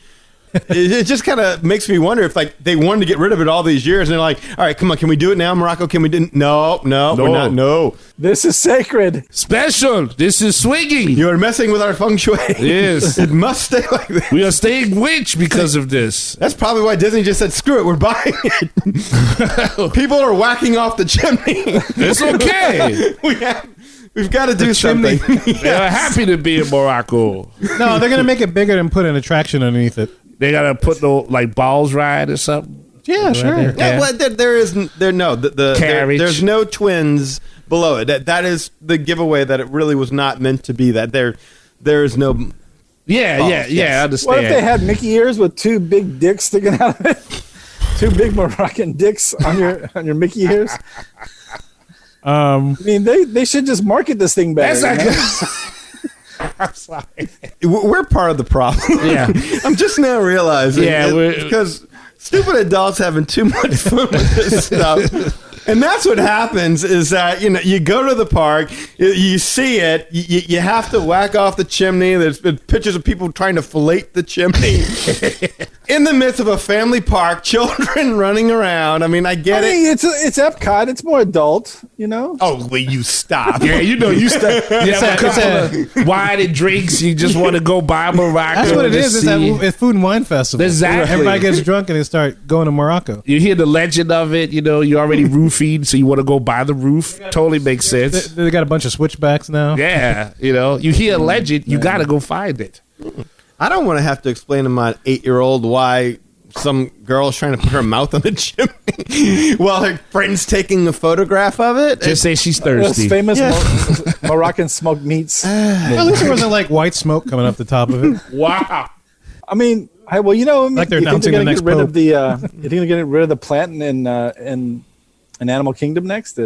It just kind of makes me wonder if like they wanted to get rid of it all these years, and they're like, all right, come on, can we do it now, Morocco? Can we do? No, we're not. No, This is sacred. Special. This is swinging. you are messing with our feng shui. Yes. It must stay like this. We are staying rich because of this. That's probably why Disney just said, screw it, we're buying it. People are whacking off the chimney. It's okay. We've got to do something. They're happy to be in Morocco. No, they're going to make it bigger and put an attraction underneath it. They got to put no like balls ride or something. Yeah, sure. Yeah, well, there's no twins below it. That is the giveaway that it really was not meant to be. That there is no. Yeah, I understand. What if they had Mickey ears with two big dicks sticking out of it? Two big Moroccan dicks on your Mickey ears? I mean, they should just market this thing better. That's not good. I'm sorry. We're part of the problem. Yeah. I'm just now realizing. Yeah, because stupid adults having too much fun with this stuff. And that's what happens is that, you know, you go to the park, you see it, you have to whack off the chimney. There's been pictures of people trying to fillet the chimney. In the midst of a family park, children running around. I mean, I get it. It's Epcot. It's more adult, you know? Oh, will you stop? Yeah, you know, you stop. You have a couple of wine and drinks. You just want to go buy Morocco. That's what it is. It's Food and Wine Festival. Exactly. Everybody gets drunk and they start going to Morocco. You hear the legend of it. You know, you already roofied, so you want to go buy the roof. Totally makes sense. They got a bunch of switchbacks now. Yeah, you know, you hear a legend, you got to go find it. I don't want to have to explain to my 8-year-old why some girl's trying to put her mouth on the chimney while her friend's taking a photograph of it. Just say she's Those thirsty. famous Moroccan smoked meats. At least there wasn't like white smoke coming up the top of it. Wow. I mean, well, you know, Like they're you think announcing they're the going to next get rid pope. of the? You think they're going to get rid of the plant in Animal Kingdom next?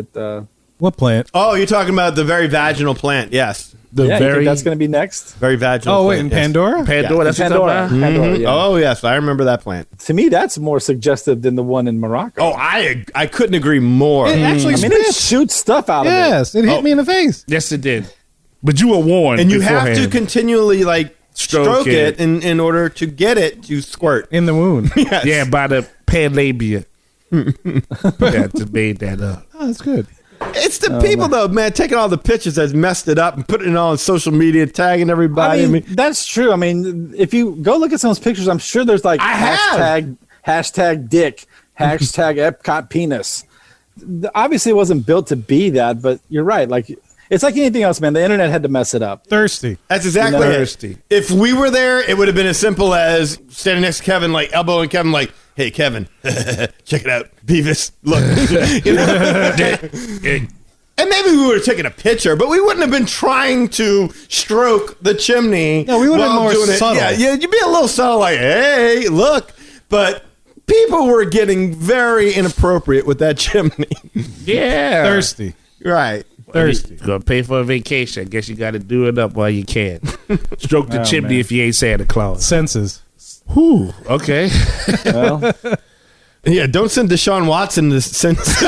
What plant? Oh, you're talking about the very vaginal plant. Yes. The You think very that's going to be next? Very vaginal Oh, wait, plant, in yes. Pandora? Pandora. That's what you're Pandora. talking about? Pandora, yeah. Oh, yes. I remember that plant. To me, that's more suggestive than the one in Morocco. Oh, I couldn't agree more. It actually I mean, it spits. shoots stuff out of it. Yes, it hit me in the face. Yes, it did. But you were warned. And you have to beforehand. continually, like, stroke it in order to get it to squirt. In the wound. Yes. Yeah, by the panlabia. That made that up. Oh, that's good. It's the people, though, man, taking all the pictures that's messed it up and putting it all on social media, tagging everybody. I mean, that's true. I mean, if you go look at some of those pictures, I'm sure there's like hashtag dick, hashtag Epcot penis. Obviously, it wasn't built to be that, but you're right. Like, it's like anything else, man. The internet had to mess it up. Thirsty. That's exactly Thirsty. it. If we were there, it would have been as simple as standing next to Kevin, like elbowing Kevin, like, hey, Kevin, check it out. Beavis, look. You know? And maybe we would have taken a picture, but we wouldn't have been trying to stroke the chimney. No, we would have been more subtle. Yeah, you'd be a little subtle, like, hey, look. But people were getting very inappropriate with that chimney. Yeah. Thirsty. Right. Thirsty. You're gonna pay for a vacation. I guess you got to do it up while you can. Stroke the chimney man. if you ain't Santa Claus. Senses. Whew. Okay. Well, Yeah, don't send Deshaun Watson to census.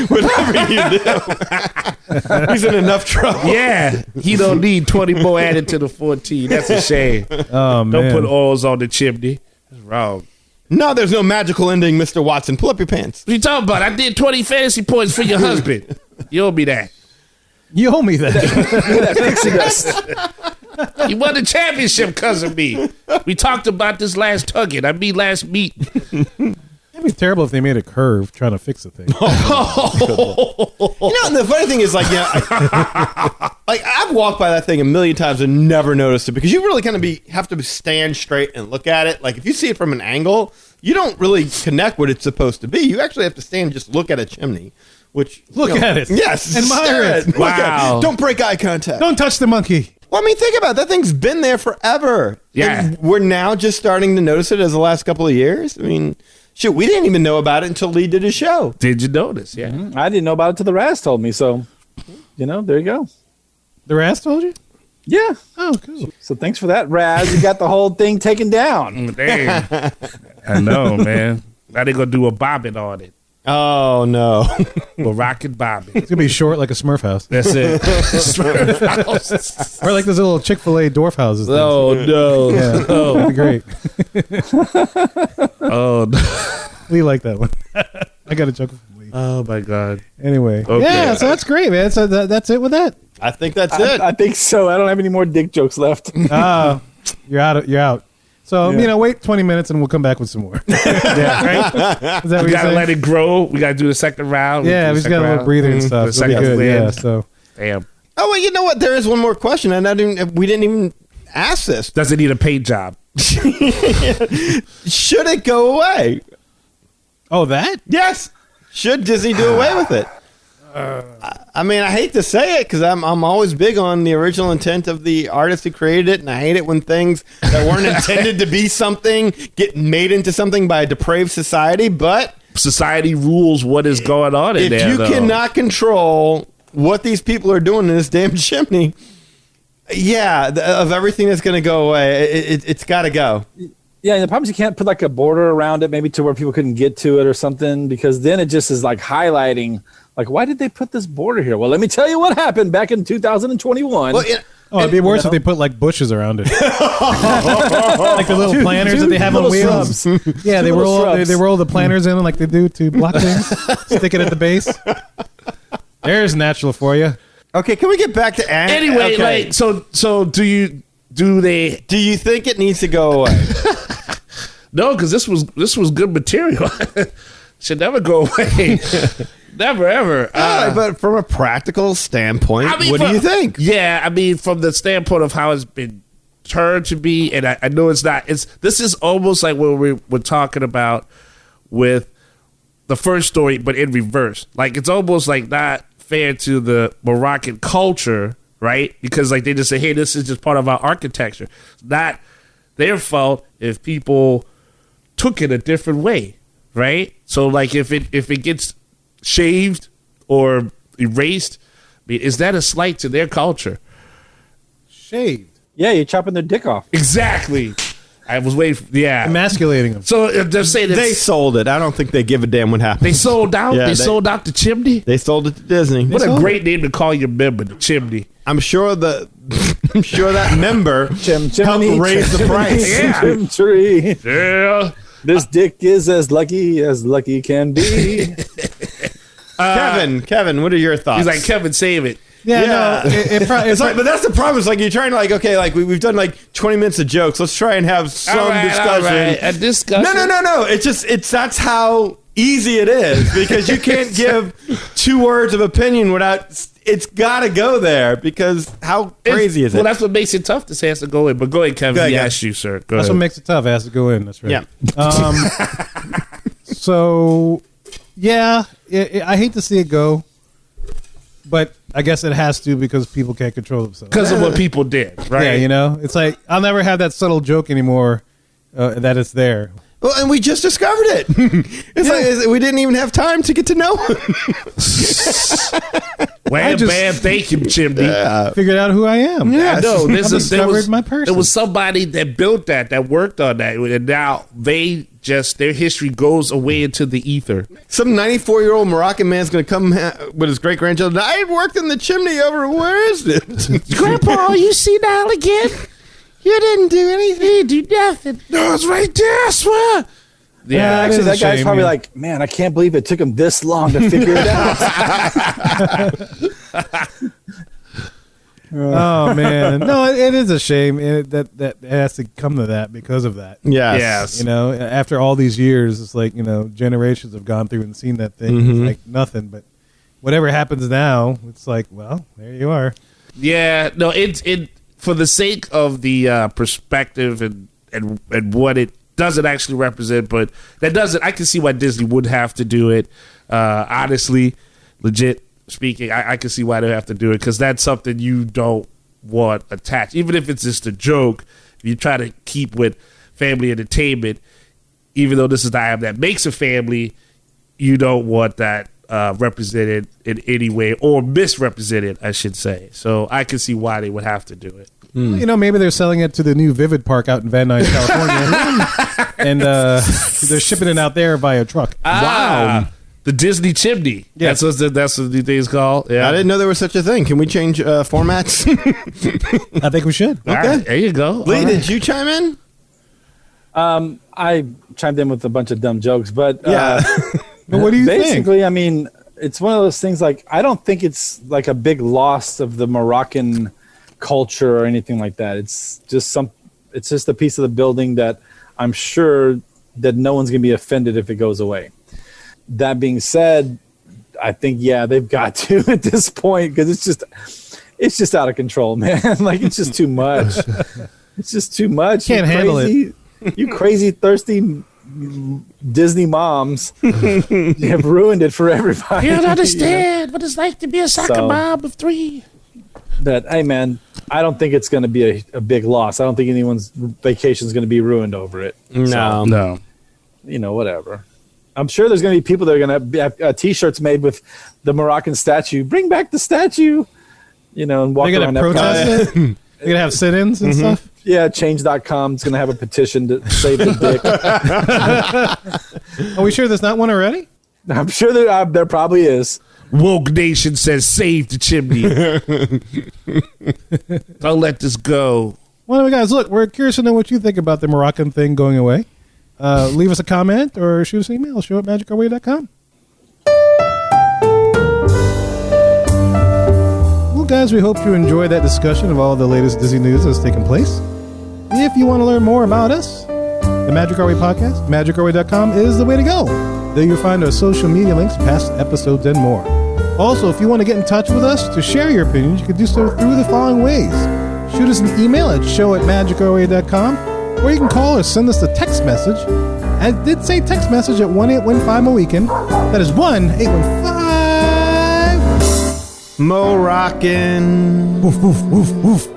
Whatever you do. He's in enough trouble. Yeah. He don't need 20 more added to the 14. That's a shame. Oh, man. Don't put oils on the chimney. That's wrong. No, there's no magical ending, Mr. Watson. Pull up your pants. What you talking about? I did 20 fantasy points for your husband. You owe me that. You owe me that. that pixie dust. You won the championship because of me. We talked about this last last meet. It'd be terrible if they made a curve trying to fix the thing. You know, and the funny thing is, like, like I've walked by that thing a million times and never noticed it because you really kind of have to stand straight and look at it. Like if you see it from an angle, you don't really connect what it's supposed to be. You actually have to stand and just look at a chimney. Which Look at it. Yes, Admire stare it. Look at Wow. it. Don't break eye contact. Don't touch the monkey. Well, I mean, think about it. That thing's been there forever. Yeah. And we're now just starting to notice it as the last couple of years. I mean, shoot, we didn't even know about it until Lee did his show. Did you notice? Yeah. I didn't know about it till the Raz told me. So, there you go. The Raz told you? Yeah. Oh, cool. So thanks for that, Raz. You got the whole thing taken down. Damn. I know, man. Now they're going to do a bobbin on it. Oh, no. A rocket bobbin. It's going to be short like a Smurf house. That's it. Or like those little Chick-fil-A dwarf houses. things. Oh, no. Yeah, that'd be great. Oh, no. Lee liked that one. I got a chuckle from Lee. Oh, my God. Anyway. Okay. Yeah, so that's great, man. So that's it with that. I think that's it. I think so. I don't have any more dick jokes left. You're out. So, wait 20 minutes and we'll come back with some more. Yeah. Right? Is that what We you're got to saying? let it grow. We got to do the second round. Yeah, we just got a little breather and stuff. The It'll be second good. Yeah, wind. so. Damn. Oh, well, you know what? There is one more question, and we didn't even ask this. Does it need a paid job? Should it go away? Oh, that? Yes. Should Disney do away with it? I mean, I hate to say it because I'm always big on the original intent of the artist who created it, and I hate it when things that weren't intended to be something get made into something by a depraved society. But Society rules what is going on in if there, you though. cannot control what these people are doing in this damn chimney, of everything that's going to go away, it's got to go. Yeah, and the problem is you can't put like a border around it, maybe to where people couldn't get to it or something, because then it just is like highlighting, like, why did they put this border here? Well, let me tell you what happened back in 2021. Well, It'd be worse if they put like bushes around it. Like the little planters that they have on little wheels. shrubs. Yeah, they Two little roll shrubs. they roll the planters in like they do to block things. Stick it at the base. There's natural for you. Okay, can we get back to Anyway, okay. like, so do they? Do you think it needs to go away? No, because this was good material. Should never go away. Never ever. But from a practical standpoint, I mean, what do you think? Yeah, I mean, from the standpoint of how it's been turned to be, and I know it's not. This is almost like what we were talking about with the first story, but in reverse. Like it's almost like not fair to the Moroccan culture, right? Because like they just say, "Hey, this is just part of our architecture." It's not their fault if people took it a different way, right? So like if it gets shaved or erased, I mean, is that a slight to their culture? Shaved. Yeah, you're chopping their dick off. Exactly. I was waiting. Emasculating them. So if they're saying They sold it. I don't think they give a damn what happened. they sold out. Yeah, they sold out the chimney. They sold it to Disney. What a great name to call your member, the chimney. I'm sure that member helped Chimney, raise the price. Yeah. Chim tree. Yeah. This dick is as lucky can be. Kevin, what are your thoughts? He's like, Kevin, save it. Yeah, Yeah. no. It's like, but that's the problem. It's like you're trying to like, okay, like we've done like 20 minutes of jokes. Let's try and have some All right, discussion. all right. A discussion. No. It's that's how easy it is because you can't give 2 words of opinion without. It's got to go there because how crazy is it? Well, that's what makes it tough. This has to go in. But go ahead, Kevin. Go ahead, He Kevin. asked you, sir. Go That's ahead. what makes it tough. It has to go in. That's right. Yeah. So, yeah, I hate to see it go, but I guess it has to because people can't control themselves. Because of what people did, right? Yeah, you know, it's like I'll never have that subtle joke anymore that it's there. Well, and we just discovered it. It's like we didn't even have time to get to know him. Wham, bam, thank you, Chimney. Figured out who I am. Yeah, no, discovered my person. There was somebody that built that worked on that, and now their history goes away into the ether. Some 94-year-old Moroccan man's going to come with his great-grandchildren. I worked in the chimney over. Where is it? Grandpa, you see now again? You didn't do anything. You didn't do nothing. No, it's right there, I swear. Yeah, actually, that guy's probably like, man, I can't believe it took him this long to figure it out. Oh man, no, it is a shame that it has to come to that because of that. Yes. You know, after all these years, it's like, you know, generations have gone through and seen that thing. It's like nothing, but whatever happens now, it's like, well, there you are. Yeah, no, it for the sake of the perspective and what it doesn't actually represent, but that doesn't. I can see why Disney would have to do it. Honestly, legit speaking, I can see why they have to do it because that's something you don't want attached. Even if it's just a joke, if you try to keep with family entertainment, even though this is the item that makes a family, you don't want that represented in any way or misrepresented, I should say. So I can see why they would have to do it. You know, maybe they're selling it to the new Vivid Park out in Van Nuys, California, and they're shipping it out there via truck. Wow. The Disney Chimney. Yeah. That's what the thing's called. Yeah. I didn't know there was such a thing. Can we change formats? I think we should. All right, there you go. Lee, did you chime in? I chimed in with a bunch of dumb jokes, but Yeah. But what do you think? basically, I mean, it's one of those things like I don't think it's like a big loss of the Moroccan culture or anything like that. It's just a piece of the building that I'm sure that no one's going to be offended if it goes away. That being said, I think, yeah, they've got to at this point because it's just out of control, man. Like it's just too much. It's just too much. Can't handle it. You crazy, thirsty Disney moms have ruined it for everybody. You don't understand what it's like to be a soccer So- mom of 3. That, hey, man, I don't think it's going to be a big loss. I don't think anyone's vacation is going to be ruined over it. No. No. You know, whatever. I'm sure there's going to be people that are going to have T-shirts made with the Moroccan statue. Bring back the statue. You know, and walk They're around going to protest it? They're going to have sit-ins and stuff? Yeah, change.com is going to have a petition to save the dick. Are we sure there's not one already? I'm sure there probably is. Woke Nation says save the chimney. Don't let this go. Well, guys, look, we're curious to know what you think about the Moroccan thing going away. Leave us a comment or shoot us an email, show@magicourway.com. Well, guys, we hope you enjoyed that discussion of all the latest Disney news that's taken place. If you want to learn more about us, the Magic Our Way podcast, magicourway.com is the way to go. There you'll find our social media links, past episodes, and more. Also, if you want to get in touch with us to share your opinions, you can do so through the following ways. Shoot us an email at show@magicourway.com, or you can call or send us a text message. I did say text message at 1-815-MOWEEKEND. That is 1-815... Moroccan. Woof, woof, woof, woof.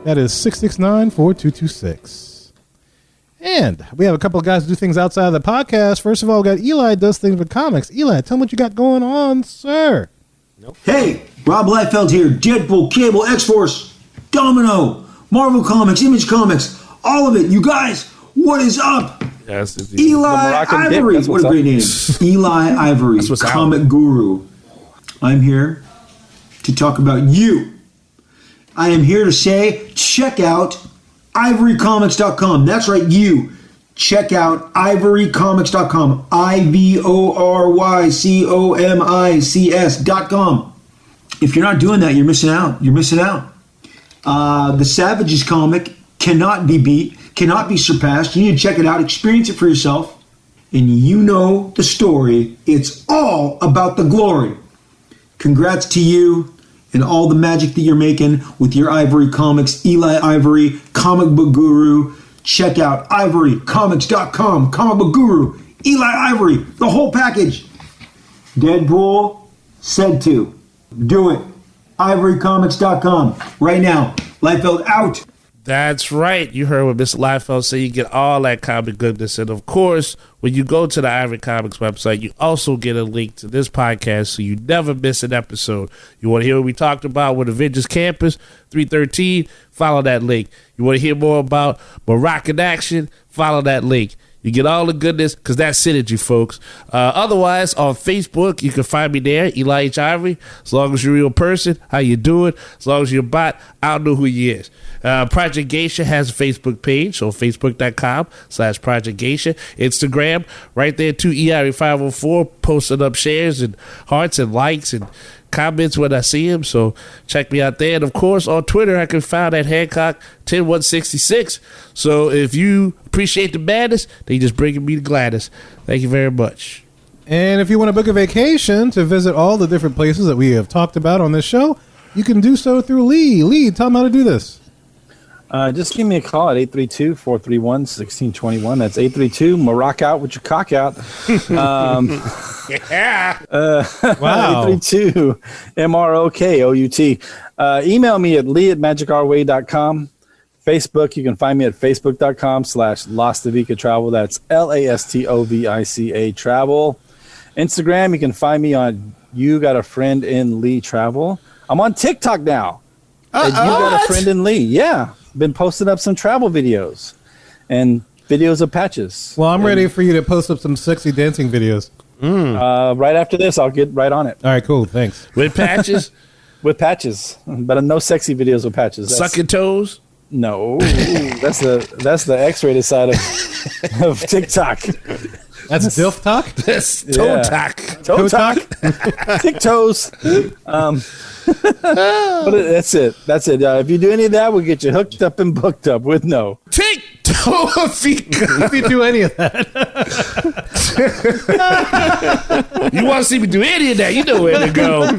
That is 669-4226. And we have a couple of guys who do things outside of the podcast. First of all, we got Eli does things with comics. Eli, tell me what you got going on, sir. Hey, Rob Liefeld here. Deadpool, Cable, X-Force, Domino, Marvel Comics, Image Comics, all of it. You guys, what is up? Yes, it's Eli Moroccan dick, Ivory. that's What what's a great name. Eli Ivory, what's out. comic guru. I'm here to talk about you. I am here to say, check out ivorycomics.com. That's right, you. Check out ivorycomics.com. ivorycomics.com. If you're not doing that, you're missing out. You're missing out. The Savages comic cannot be beat, cannot be surpassed. You need to check it out, experience it for yourself, and you know the story. It's all about the glory. Congrats to you and all the magic that you're making with your Ivory Comics. Eli Ivory, comic book guru. Check out ivorycomics.com, comic book guru, Eli Ivory, the whole package. Deadpool said to. Do it. ivorycomics.com. Right now. Liefeld out. That's right. You heard what Mr. Liefeld said. You get all that comic goodness. And, of course, when you go to the Ivory Comics website, you also get a link to this podcast so you never miss an episode. You want to hear what we talked about with Avengers Campus 313? Follow that link. You want to hear more about Morocco in action? Follow that link. You get all the goodness because that's synergy, folks. Otherwise, on Facebook, you can find me there, Eli H. Ivory. As long as you're a real person, how you doing? As long as you're a bot, I don't know who you is. Project Geisha has a Facebook page, so facebook.com/Project Geisha. Instagram, right there, 2EIRE504, posting up shares and hearts and likes and comments when I see him, so check me out there. And of course on Twitter I can find at Hancock 10166. So if you appreciate the madness, then you just bringing me the gladness. Thank you very much. And if you want to book a vacation to visit all the different places that we have talked about on this show, you can do so through Lee. Lee, tell them how to do this. Just give me a call at 832-431-1621. That's 832 Morocco out with your cock out. Yeah. Wow. 832 MROKOUT. Email me at lee@magicourway.com. Facebook, you can find me at facebook.com/Lastovica Travel. That's LASTOVICA Travel. Instagram, you can find me on You Got a Friend in Lee Travel. I'm on TikTok now. You Got a Friend in Lee. Yeah. Been posting up some travel videos and videos of patches. Well, I'm ready for you to post up some sexy dancing videos. Right after this, I'll get right on it. All right, cool. Thanks. With patches? With patches, but no sexy videos with patches. Sucking toes? No, that's the X-rated side of TikTok. That's DILF talk? That's toe talk. Toe talk. Tick toes. But that's it. That's it. If you do any of that, we'll get you hooked up and booked up with no. Tick toe If you do any of that. You want to see me do any of that, you know where to go.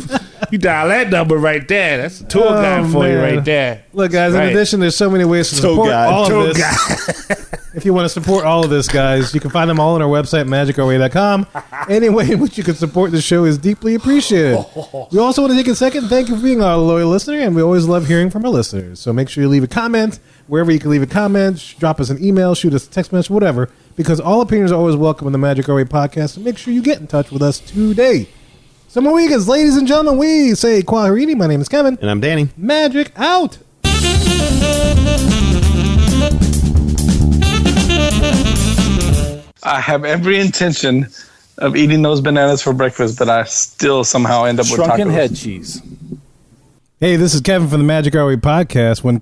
You dial that number right there. That's a tour guide for you right there. Look, guys, Right. in addition, there's so many ways to support all of Toe this. guide. If you want to support all of this, guys, you can find them all on our website, magicourway.com. Any way in which you can support the show is deeply appreciated. We also want to take a second and thank you for being our loyal listener, and we always love hearing from our listeners. So make sure you leave a comment wherever you can leave a comment, drop us an email, shoot us a text message, whatever, because all opinions are always welcome on the Magic Our Way podcast, so make sure you get in touch with us today. So my weekends, ladies and gentlemen, we say Quaharini. My name is Kevin. And I'm Danny. Magic out. I have every intention of eating those bananas for breakfast, but I still somehow end up with tacos. Shrunken head cheese. Hey, this is Kevin from the Magic Our Way podcast. When